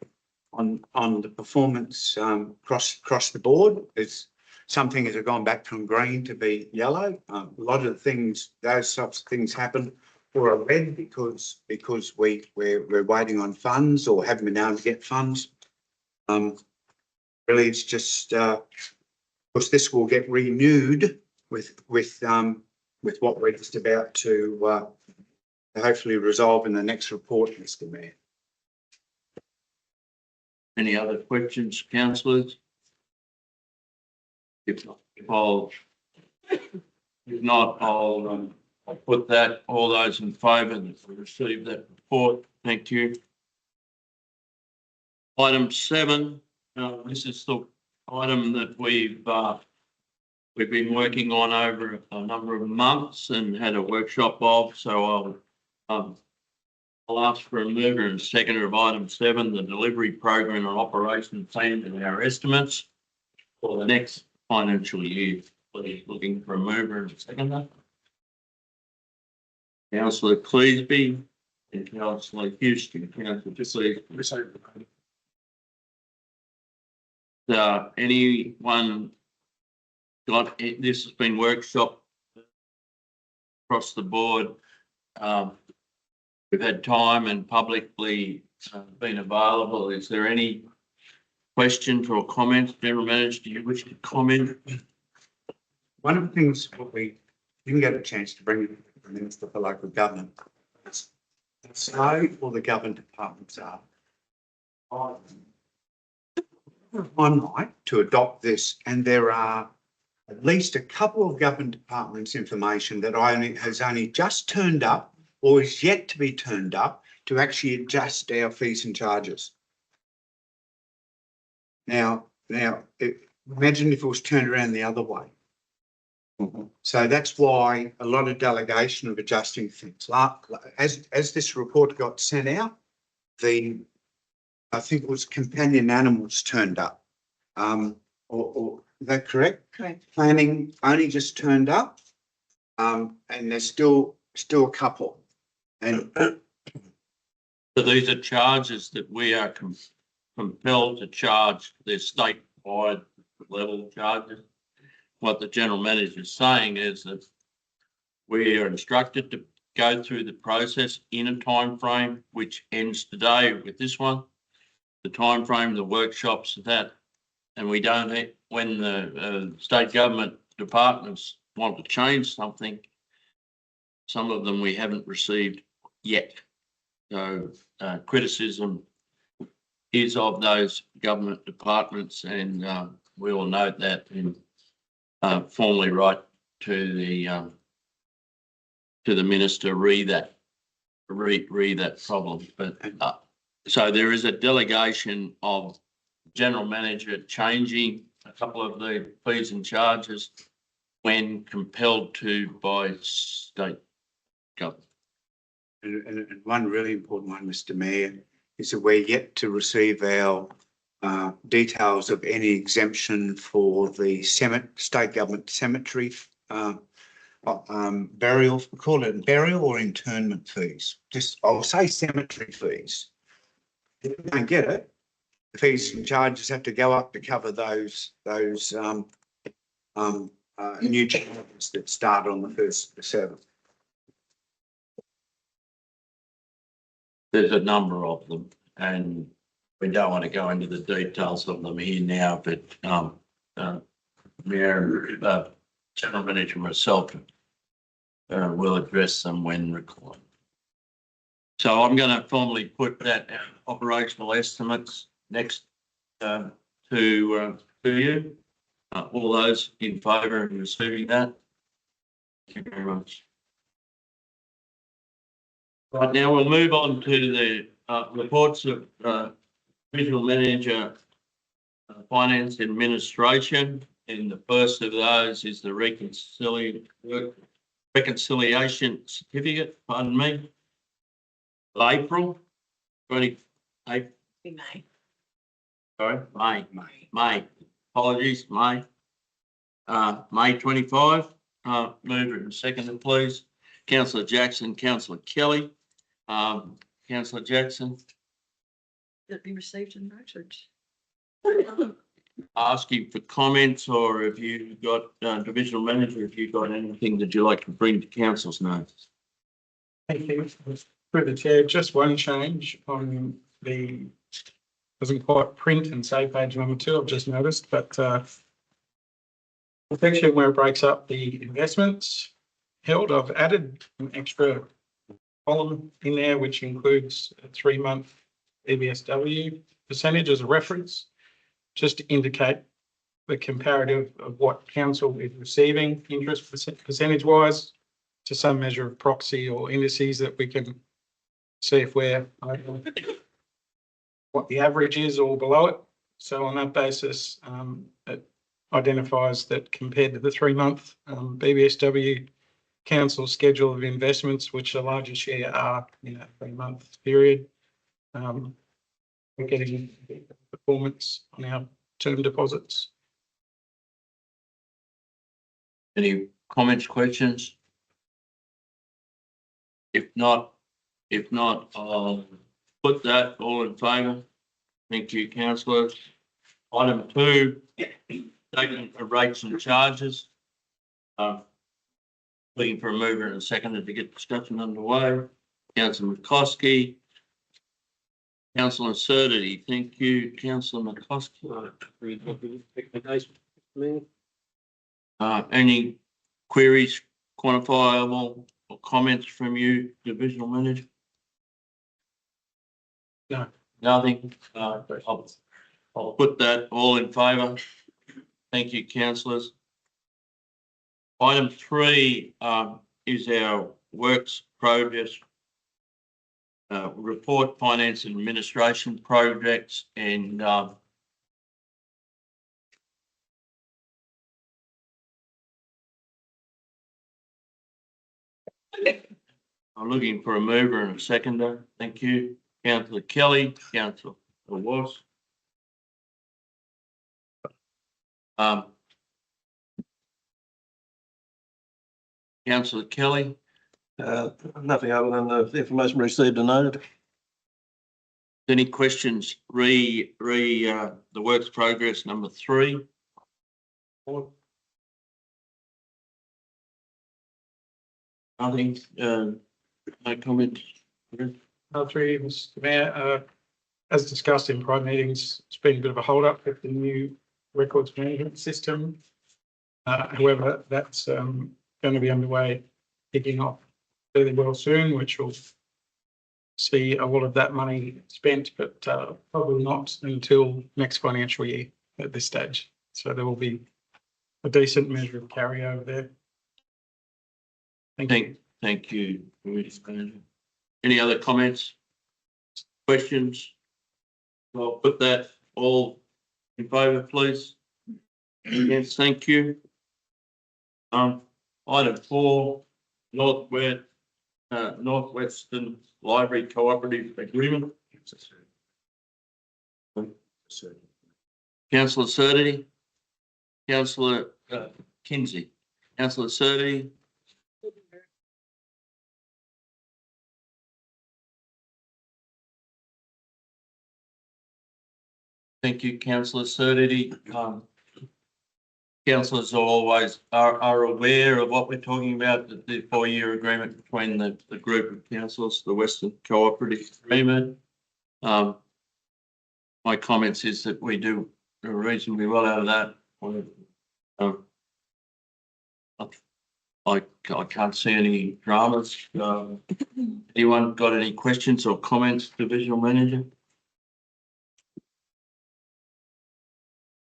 the performance across the board. It's something that have gone back from green to be yellow. A lot of things, those sorts of things happen or are red because we're waiting on funds or haven't been able to get funds. Really, it's just because this will get renewed with what we're just about to hopefully resolve in the next report, Mr. Mayor. Any other questions, councillors? If not, I'll put that, all those in favour that we receive that report. Thank you. Item 7, this is the item that we've been working on over a number of months and had a workshop of, so I'll ask for a mover and seconder of item 7, the delivery program and operation plan and our estimates for the next financial year. Please looking for a mover and seconder. Councillor Cleesby and Councillor Houston. Councillor Cleesby. Anyone got it? This has been workshop across the board. We've had time and publicly been available. Is there any questions or comments? General Manager, do you wish to comment? One of the things what we didn't get a chance to bring the Minister for Local Government is how all the government departments are online to adopt this, and there are at least a couple of government departments information that has only just turned up or is yet to be turned up to actually adjust our fees and charges. Now, imagine if it was turned around the other way. So that's why a lot of delegation of adjusting things. As this report got sent out, I think it was companion animals turned up. Or is that correct? Correct. Planning only just turned up, and there's still a couple. And So these are charges that we are compelled to charge. They're statewide level charges. What the General Manager is saying is that we are instructed to go through the process in a time frame, which ends today with this one. The time frame, the workshops, that, and we don't. When the state government departments want to change something, some of them we haven't received yet. So criticism is of those government departments, and we will note that and formally write to the minister, read that problem. But so there is a delegation of General Manager changing a couple of the fees and charges when compelled to by state government. And one really important one, Mr. Mayor, is that we're yet to receive our details of any exemption for the state government cemetery burial, call it burial or internment fees. Just I'll say cemetery fees. If we don't get it, the fees and charges have to go up to cover those new charges that start on the 1st of December. There's a number of them, and we don't want to go into the details of them here now, but Mayor, General Manager myself will address them when required. So I'm going to formally put that operational estimates next to you. All those in favour of receiving that? Thank you very much. Right, now we'll move on to the reports of Regional Manager Finance Administration, and the first of those is the reconciliation work reconciliation certificate, pardon me. April 28th, We may. sorry, May. Apologies, May. May 25, mover and seconder, please. Councillor Jackson, Councillor Kelly. Councillor Jackson, That be received and noted. asking for comments, or if you got, divisional manager, if you got anything that you'd like to bring to council's notice. Thank you. Through the chair, just one change on the, doesn't quite print and say page number 2, I've just noticed, but the section where it breaks up the investments held, I've added an extra column in there, which includes a 3-month EBSW percentage as a reference, just to indicate the comparative of what council is receiving interest percentage wise to some measure of proxy or indices that we can see if we're what the average is or below it. So on that basis, it identifies that compared to the 3-month BBSW council schedule of investments, which the largest share are in that 3-month period, we're getting performance on our term deposits. Any comments, questions? If not, I'll put that all in favour. Thank you, councillors. Item 2, statement of rates and charges. Looking for a mover and a seconder to get discussion underway. Councillor McCoskey. Councillor Surdity, thank you. Councillor McCoskey. Any queries, quantifiable, or comments from you, divisional manager? No. Nothing. I'll put that all in favour. Thank you, councillors. Item 3 is our works progress report, finance and administration projects, and I'm looking for a mover and a seconder. Thank you. Councillor Kelly, Councillor Was. Councillor Kelly. Nothing other than the information received and noted. Any questions? The works progress number 3. Nothing. No comments. Number 3, Mr. Mayor, as discussed in prior meetings, it's been a bit of a hold up with the new records management system. However, that's going to be underway, kicking off fairly well soon, which will see a lot of that money spent, but probably not until next financial year at this stage. So there will be a decent measure of carryover there. Thank you. Any other comments, questions? I'll put that all in favour, please. Yes, thank you. Item 4, Northwestern Library Cooperative Agreement. Councillor Surdity. Councillor Kinsey. Councillor Surdity. Thank you, councillor Surdity. Councillors are aware of what we're talking about, the 4-year agreement between the group of councillors, the Western Cooperative Agreement. My comments is that we do reasonably well out of that. I can't see any dramas. Anyone got any questions or comments, divisional manager?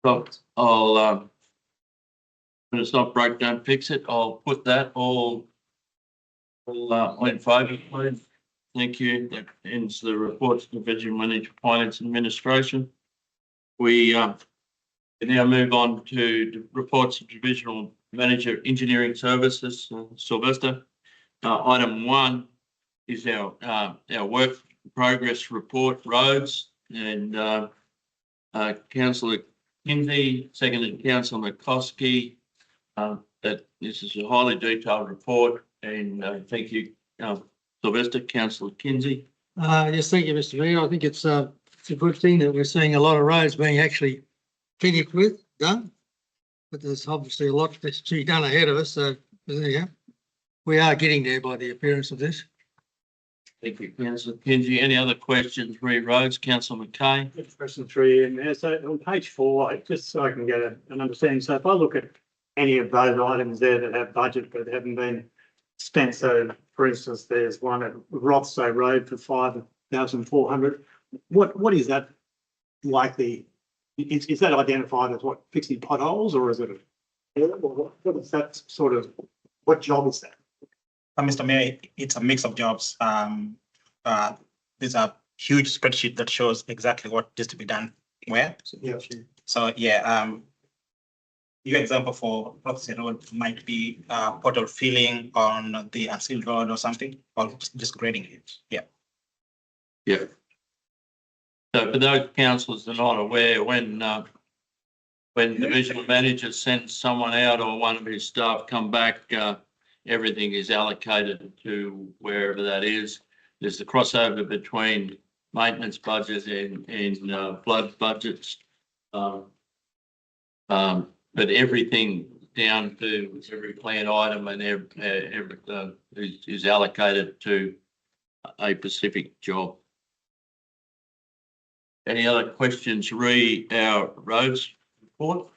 So I'll when it's not broke, don't fix it. I'll put that all in favour, please. Thank you. That ends the reports to Division Manager Finance Administration. We now move on to reports of divisional Manager Engineering Services, Sylvester. Item 1 is our work progress report roads, and Councillor Kinsey, seconded Councillor McCoskey. That this is a highly detailed report, and thank you, Sylvester. Councillor Kinsey. Yes, thank you, Mr. Mayor. I think it's a good thing that we're seeing a lot of roads being actually finished with, done. But there's obviously a lot that's to be done ahead of us, so there you go. We are getting there by the appearance of this. Thank you, Councillor Kinsey. Any other questions, re roads? Councillor McKay. Question 3 in there. So on page 4, just so I can get an understanding. So if I look at any of those items there that have budget but haven't been spent, so for instance, there's one at Rothsay Road for 5,400. What is that likely? Is that identified as what, fixing potholes, or is it? What is that sort of? What job is that? Mr. Mayor, it's a mix of jobs. There's a huge spreadsheet that shows exactly what is to be done where. Yeah. So yeah, your example for Rothsay Road might be pothole filling on the unsealed road or something, or just grading it. Yeah. Yeah. So for those councillors that are not aware, when divisional manager sends someone out or one of his staff come back, everything is allocated to wherever that is. There's the crossover between maintenance budget and flood budgets. But everything down to every planned item and everything is allocated to a specific job. Any other questions re our roads report?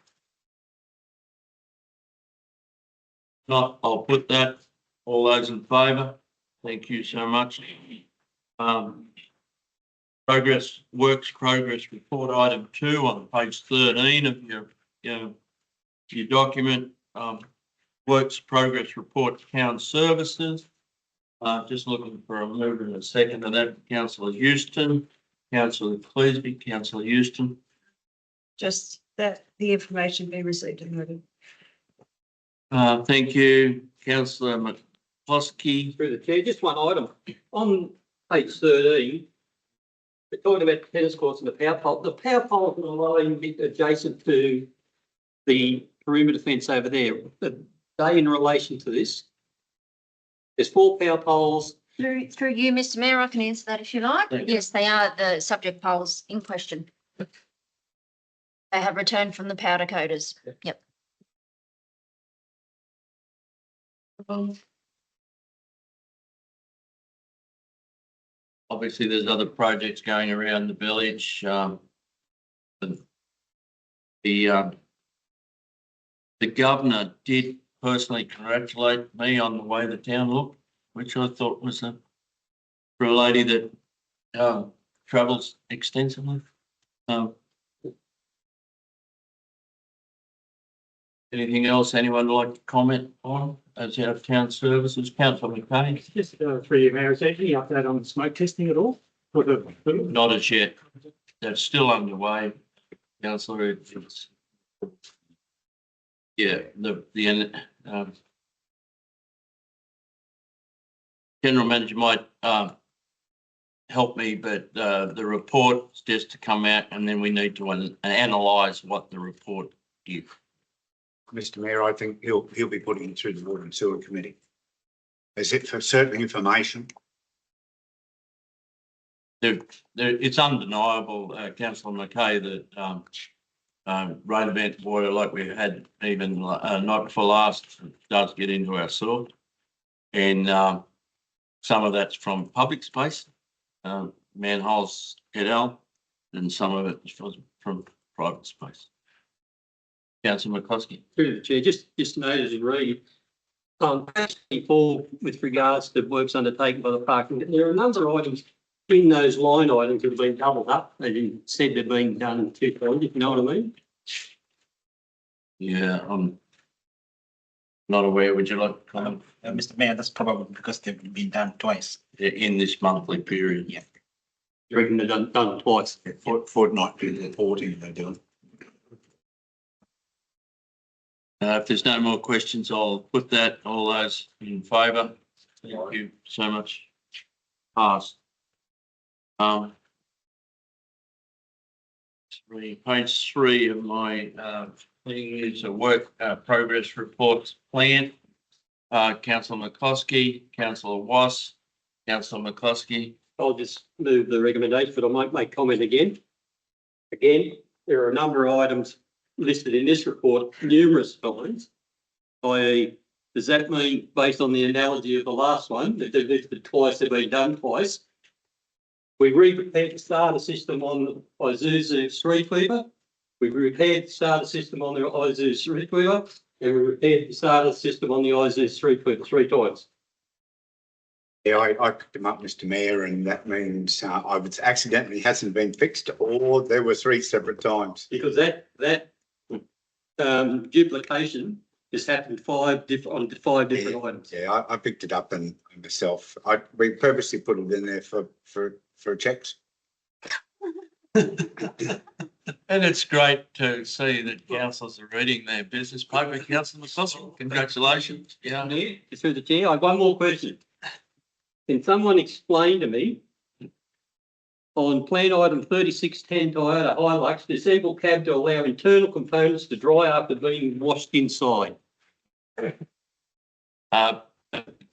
Not, I'll put that. All those in favour? Thank you so much. Progress report item 2 on page 13 of your document. Works progress report town services. Just looking for a mover and a second of that. Councillor Houston, Councillor Cleasby, Councillor Houston. Just that the information be received and noted. Thank you, Councillor McCloskey. Through the chair, just one item. On page 13, we're talking about tennis courts and the power pole. The power poles are lying adjacent to the perimeter fence over there. Are they in relation to this? There's 4 power poles. Through you, Mr. Mayor, I can answer that if you like. Yes, they are the subject poles in question. They have returned from the powder coaters. Yep. Obviously, there's other projects going around the village. The governor did personally congratulate me on the way the town looked, which I thought was for a lady that travels extensively. Anything else anyone would like to comment on as our town services? Councillor McCay? Just through your mayor, is there any update on smoke testing at all? For the Not as yet. That's still underway, Councillor. It's yeah, the general manager might help me, but the report is just to come out, and then we need to analyse what the report is. Mr. Mayor, I think he'll be putting it through the Water and Sewer Committee. Is it for certain information? It's undeniable, Councillor McKay, that rain event water like we had even night before last does get into our sewer, and some of that's from public space, manholes et al, and some of it is from private space. Councillor McCloskey. Through the chair, just noted in read on page 24 with regards to works undertaken by the parking. There are a number of items in those line items that have been doubled up. They said they're being done 2 times, if you know what I mean. Yeah, I'm not aware. Would you like to comment? Mr. Mayor, that's probably because they've been done twice. In this monthly period? Yeah. You reckon they're done twice? Fortnightly reporting they're doing. If there's no more questions, I'll put that. All those in favour? Thank you so much. Passed. Page 3 of my thing is a work progress report plan. Councillor McCloskey, Councillor Wass, Councillor McCloskey. I'll just move the recommendation, but I might make comment again. Again, there are a number of items listed in this report numerous times. I.e., does that mean, based on the analogy of the last one, that they've listed twice, they've been done twice? We repaired the starter system on the Isuzu Street Sweeper. We repaired the starter system on the Isuzu Street Sweeper, and we repaired the starter system on the Isuzu Street Sweeper 3 times. Yeah, I picked them up, Mr Mayor, and that means I was accidentally hasn't been fixed, or there were 3 separate times. Because that duplication has happened on 5 different items. Yeah, I picked it up and myself. We purposely put it in there for checks. And it's great to see that councillors are reading their business paper. Councillor McCloskey, congratulations. Yeah. Through the chair, I have one more question. Can someone explain to me on plan item 3610 Toyota Hilux, disabled cab to allow internal components to dry after being washed inside?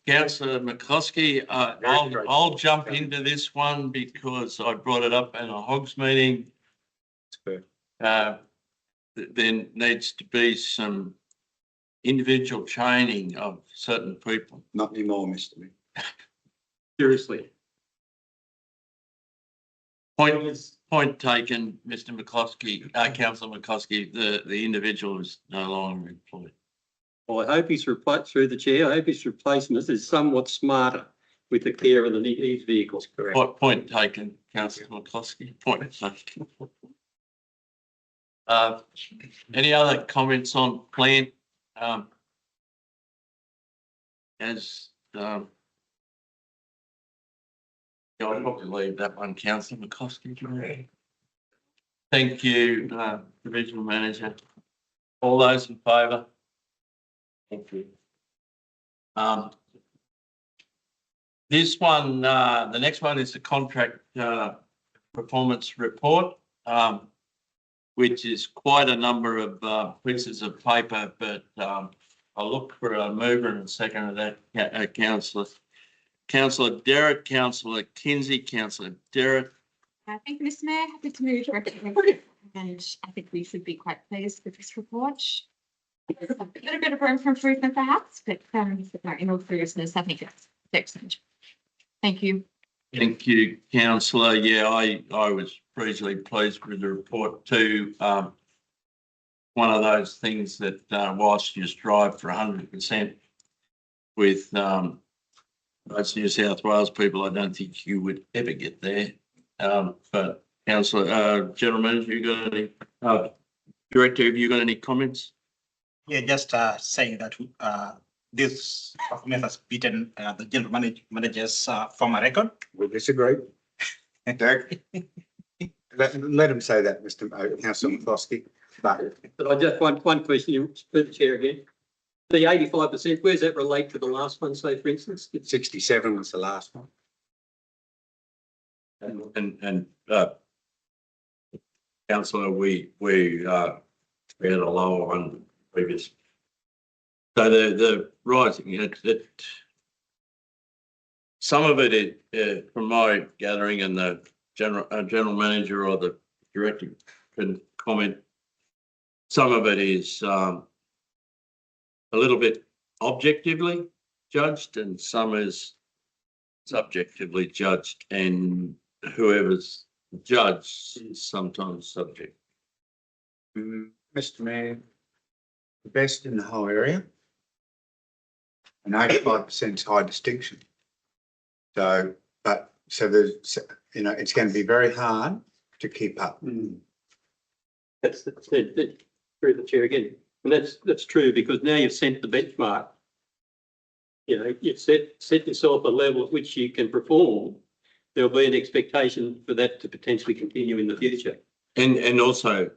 Councillor McCloskey, I'll jump into this one because I brought it up in a Hogs meeting. There needs to be some individual training of certain people. Not anymore, Mr Mayor. Seriously. Point taken, Mr McCloskey, Councillor McCloskey, the individual is no longer employed. Well, I hope he's replaced through the chair. I hope his replacement is somewhat smarter with the care of these vehicles. Correct. Point taken, Councillor McCloskey. Point taken. Any other comments on plan? I'll probably leave that one, Councillor McCloskey. Thank you, Divisional Manager. All those in favour? Thank you. This one, the next one is the contract performance report, which is quite a number of pieces of paper, but I'll look for a mover and a second of that, Councillor. Councillor Derrick, Councillor Kinsey, Councillor Derrick. Thank you, Mr Mayor. Happy to move and I think we should be quite pleased with this report. There's a little bit of room for improvement perhaps, but in all seriousness, I think it's excellent. Thank you. Thank you, Councillor. Yeah, I was reasonably pleased with the report too. One of those things that whilst you strive for 100% with most New South Wales people, I don't think you would ever get there. But Councillor, General Manager, you got any, Director, have you got any comments? Yeah, just saying that this document has beaten the general manager's former record. We disagree. Doug? Let him say that, Mr. Councillor McCloskey. But I just one question for the chair again. The 85%, where does that relate to the last one, say, for instance? 67 was the last one. And Councillor, we had a lower one previous. So the rising, some of it, from my gathering, and the general manager or the director can comment, some of it is a little bit objectively judged and some is subjectively judged, and whoever's judged is sometimes subject. Mr. Mayor, the best in the whole area, and 85% high distinction. So there's, it's going to be very hard to keep up. That's through the chair again. And that's true, because now you've sent the benchmark. You've set yourself a level at which you can perform. There'll be an expectation for that to potentially continue in the future. And also,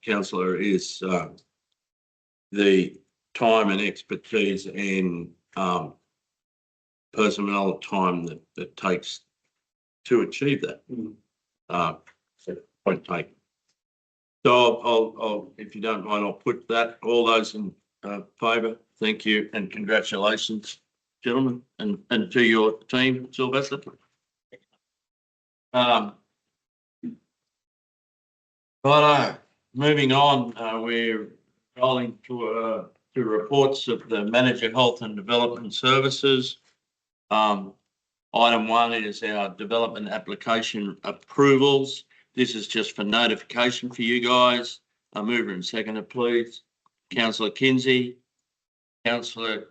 Councillor, is the time and expertise and, personnel time that takes to achieve that. Point taken. So I'll, if you don't mind, I'll put that, all those in favour. Thank you and congratulations, gentlemen, and to your team, Sylvester. Righto, moving on, we're rolling to reports of the Manager Health and Development Services. Item 1 is our development application approvals. This is just for notification for you guys. A mover and seconder, please. Councillor Kinsey, Councillor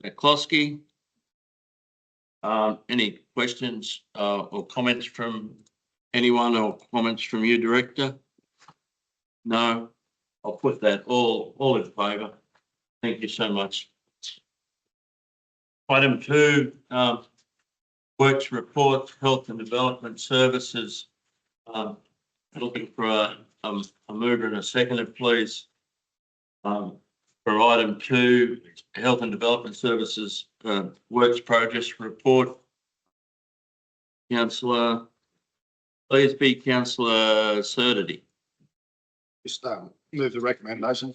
McCloskey. Any questions or comments from anyone or comments from you, Director? No, I'll put that all in favour. Thank you so much. Item 2, Works Report, Health and Development Services. Looking for a mover and a seconder, please. For item 2, Health and Development Services Works Progress Report. Councillor, please be Councillor Surdity. Just move the recommendation.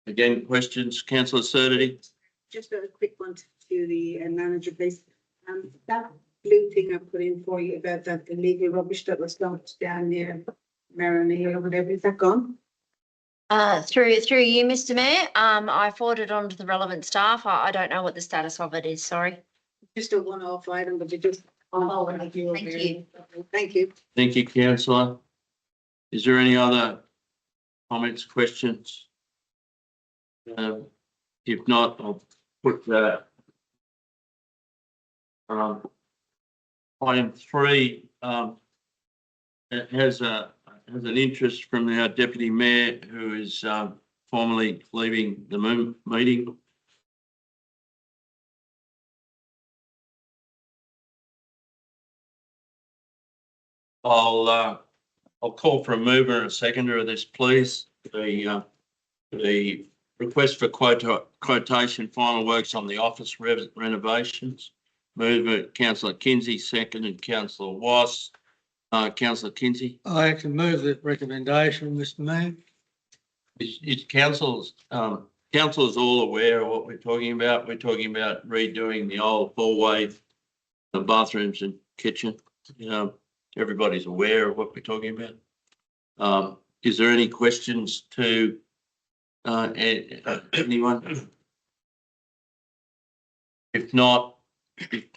Again, questions, Councillor Surdity? Just a quick one to the manager, please. That blue thing I put in for you about that illegal rubbish that was dumped down near Maroney or whatever, is that gone? Through you, Mr. Mayor, I forwarded on to the relevant staff. I don't know what the status of it is, sorry. Just a one-off item, but it just. Oh, thank you. Thank you. Thank you, Councillor. Is there any other comments, questions? If not, I'll put that. Item 3 it has an interest from our Deputy Mayor, who is formally leaving the meeting. I'll call for a mover and a seconder of this, please. The request for quotation, final works on the office renovations. Mover Councillor Kinsey, seconded Councillor Wass. Councillor Kinsey. I can move the recommendation, Mr. Mayor. Is councillors all aware of what we're talking about? We're talking about redoing the old hallway, the bathrooms and kitchen. Everybody's aware of what we're talking about. Is there any questions to anyone? If not,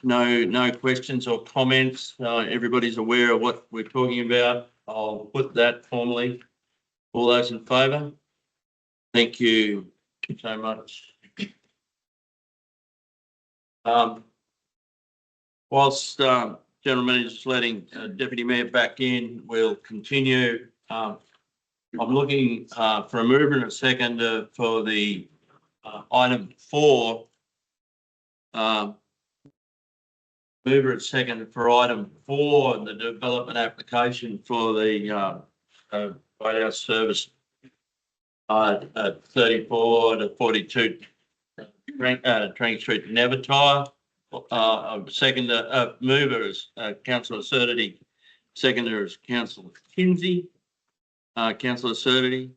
no questions or comments, everybody's aware of what we're talking about. I'll put that formally. All those in favour? Thank you so much. Whilst gentlemen is letting Deputy Mayor back in, we'll continue. I'm looking for a mover and a seconder for the item 4. Mover and second for item 4, the development application for the White House service at 34 to 42 Trank Street, Nevertire. Seconder, mover is Councillor Surdity. Seconder is Councillor Kinsey. Councillor Surdity.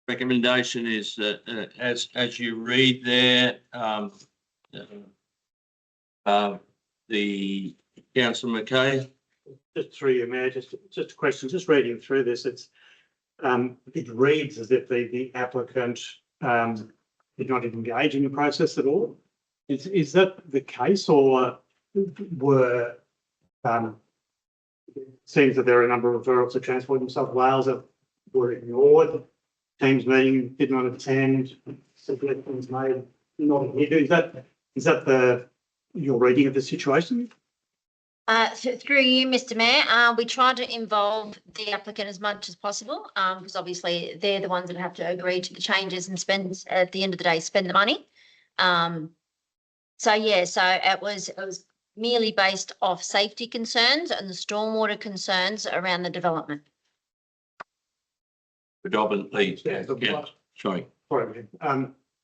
Recommendation is that as you read there, the Councillor McKay. Just through you, Mayor, just a question, just reading through this, it reads as if the applicant did not engage in the process at all. Is that the case, or were it seems that there are a number of referrals to Transport New South Wales that were ignored, Teams meeting did not attend, suggestions made not adhered. Is that your reading of the situation? Through you, Mr. Mayor, we try to involve the applicant as much as possible, because obviously they're the ones that have to agree to the changes and spend, at the end of the day, spend the money. So it was merely based off safety concerns and the stormwater concerns around the development. predominantly, Yeah, yeah, sorry. Sorry,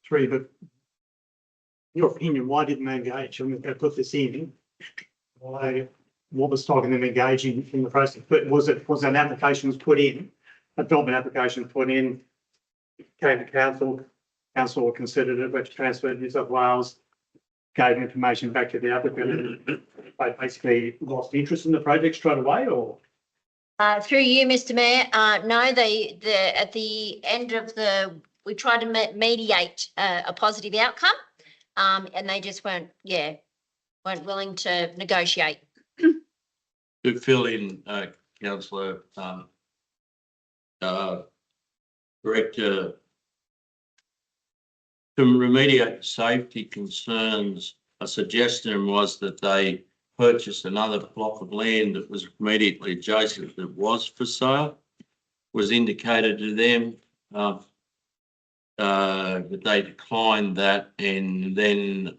three, but in your opinion, why didn't they engage? I mean, they put this in. Why, what was stopping them engaging in the process? But was an application was put in, a development application put in, came to council considered it, went to Transport New South Wales, gave information back to the applicant, and they basically lost interest in the project straight away, or? Through you, Mr. Mayor, no, at the end of we tried to mediate a positive outcome. And they just weren't willing to negotiate. To fill in, councillor, Director, to remediate safety concerns, a suggestion was that they purchased another block of land that was immediately adjacent that was for sale, was indicated to them. But they declined that, and then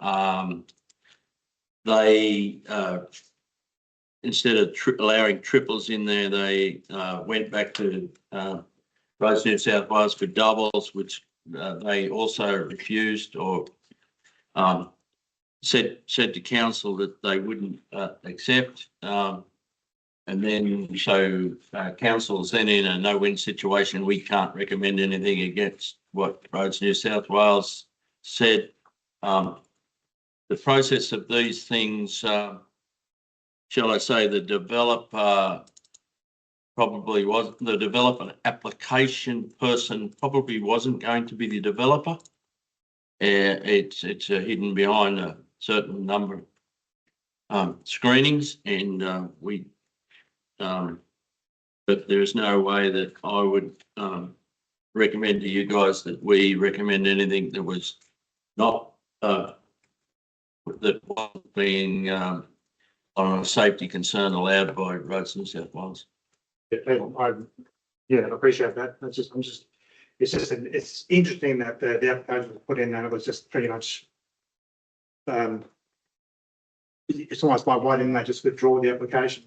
they instead of allowing triples in there, they went back to Roads New South Wales for doubles, which they also refused, or said to council that they wouldn't accept. And then so council's then in a no-win situation. We can't recommend anything against what Roads New South Wales said. The process of these things, shall I say, the developer probably was, the development application person probably wasn't going to be the developer. It's hidden behind a certain number of screenings, and but there's no way that I would recommend to you guys that we recommend anything that was not that wasn't being on a safety concern allowed by Roads New South Wales. I appreciate that. It's interesting that the application was put in and it was just pretty much, it's almost like, why didn't they just withdraw the application?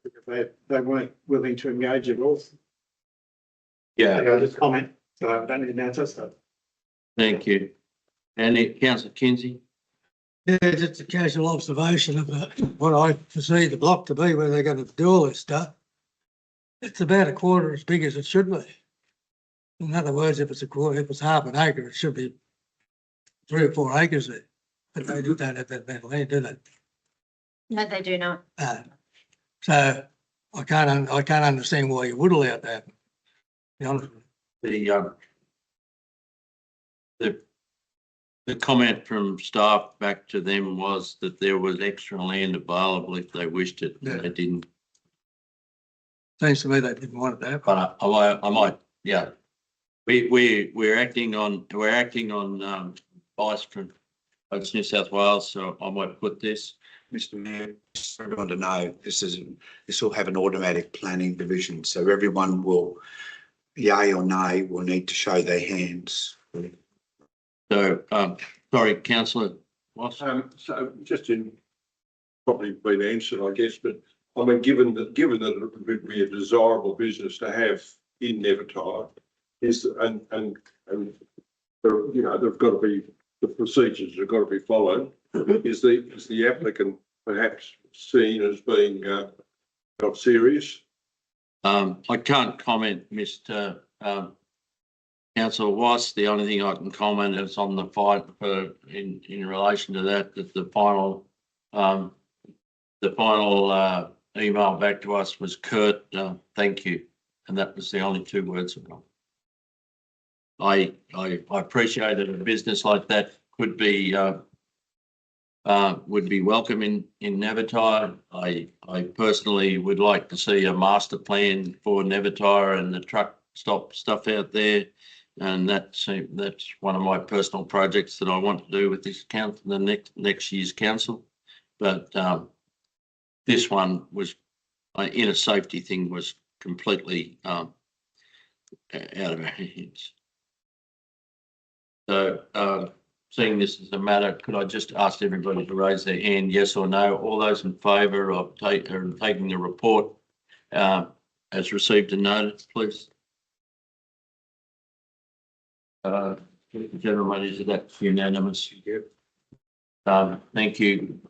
Because they weren't willing to engage at all. Yeah. I'll just comment, so I don't need an answer, so. Thank you. And Councillor Kinsey? Yeah, just a casual observation of what I perceive the block to be where they're going to do all this stuff. It's about a quarter as big as it should be. In other words, if it's half an acre, it should be 3 or 4 acres there. But they don't have that amount of land, do they? No, they do not. So I can't understand why you would allow that. To be honest with you. The comment from staff back to them was that there was extra land available if they wished it. Yeah. They didn't. Seems to me they didn't want it there. But I might, yeah. We're acting on advice from New South Wales, so I might put this. Mr. Mayor, just for everyone to know, this will have an automatic planning division, so everyone will, yay or nay, will need to show their hands. So, sorry, councillor. So just in probably been answered, I guess, but I mean, given that it would be a desirable business to have in Nevertire, and you know, they've got to be, the procedures have got to be followed. Is the applicant perhaps seen as being not serious? I can't comment, Mr. Councillor Watts. The only thing I can comment is on the fight in relation to that the final email back to us was curt, thank you, and that was the only 2 words of it. I appreciate that a business like that could be would be welcome in Nevertire. I personally would like to see a master plan for Nevertire and the truck stop stuff out there, and that's one of my personal projects that I want to do with this council, the next year's council. But this one was in a safety thing was completely out of our hands. So seeing this as a matter, could I just ask everybody to raise their hand, yes or no? All those in favour of taking the report as received and noted, please. General Manager, that's unanimous. Thank you.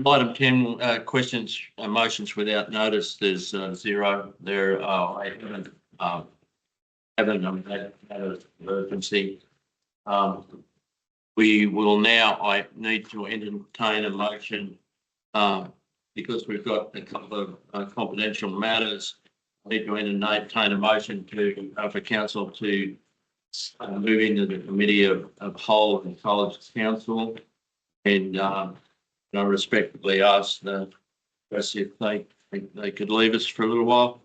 Item 10, questions and motions without notice, there's 0. There are, I haven't had an urgency. We will now, I need to entertain a motion, because we've got a couple of confidential matters. I need to entertain a motion to, for council to move into the committee of whole and college council, and I respectfully ask the press if they could leave us for a little while.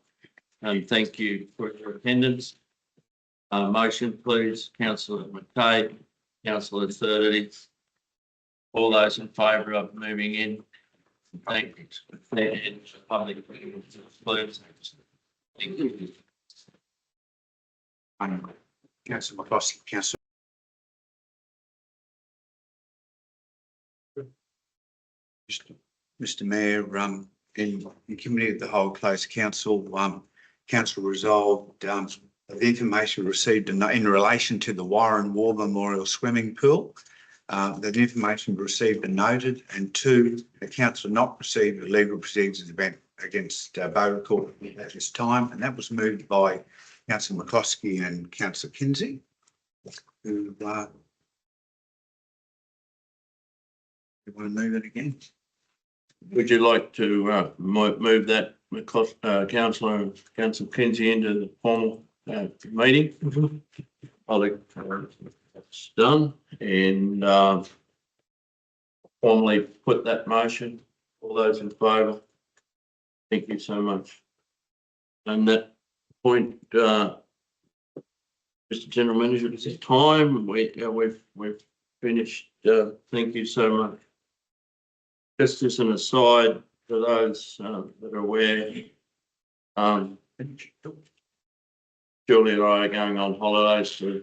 And thank you for your attendance. Motion, please, Councillor McKay, Councillor Thirty. All those in favour of moving in. Thank you. Public, please. Thank you. Councillor McCloskey, Councillor. Mr Mayor, in committee of the whole closed council, council resolved the information received in relation to the Warren War Memorial Swimming Pool. That information received and noted, and 2, the council not proceed with legal proceedings against Bow Court at this time, and that was moved by Councillor McCloskey and Councillor Kinsey, who want to move it again. Would you like to move that, Councillor Kinsey, into the formal meeting? I'll that's done, and formally put that motion. All those in favour? Thank you so much. And that point, Mr. General Manager, it's time. We've finished. Thank you so much. Just as an aside, for those that are aware, Julie and I are going on holidays to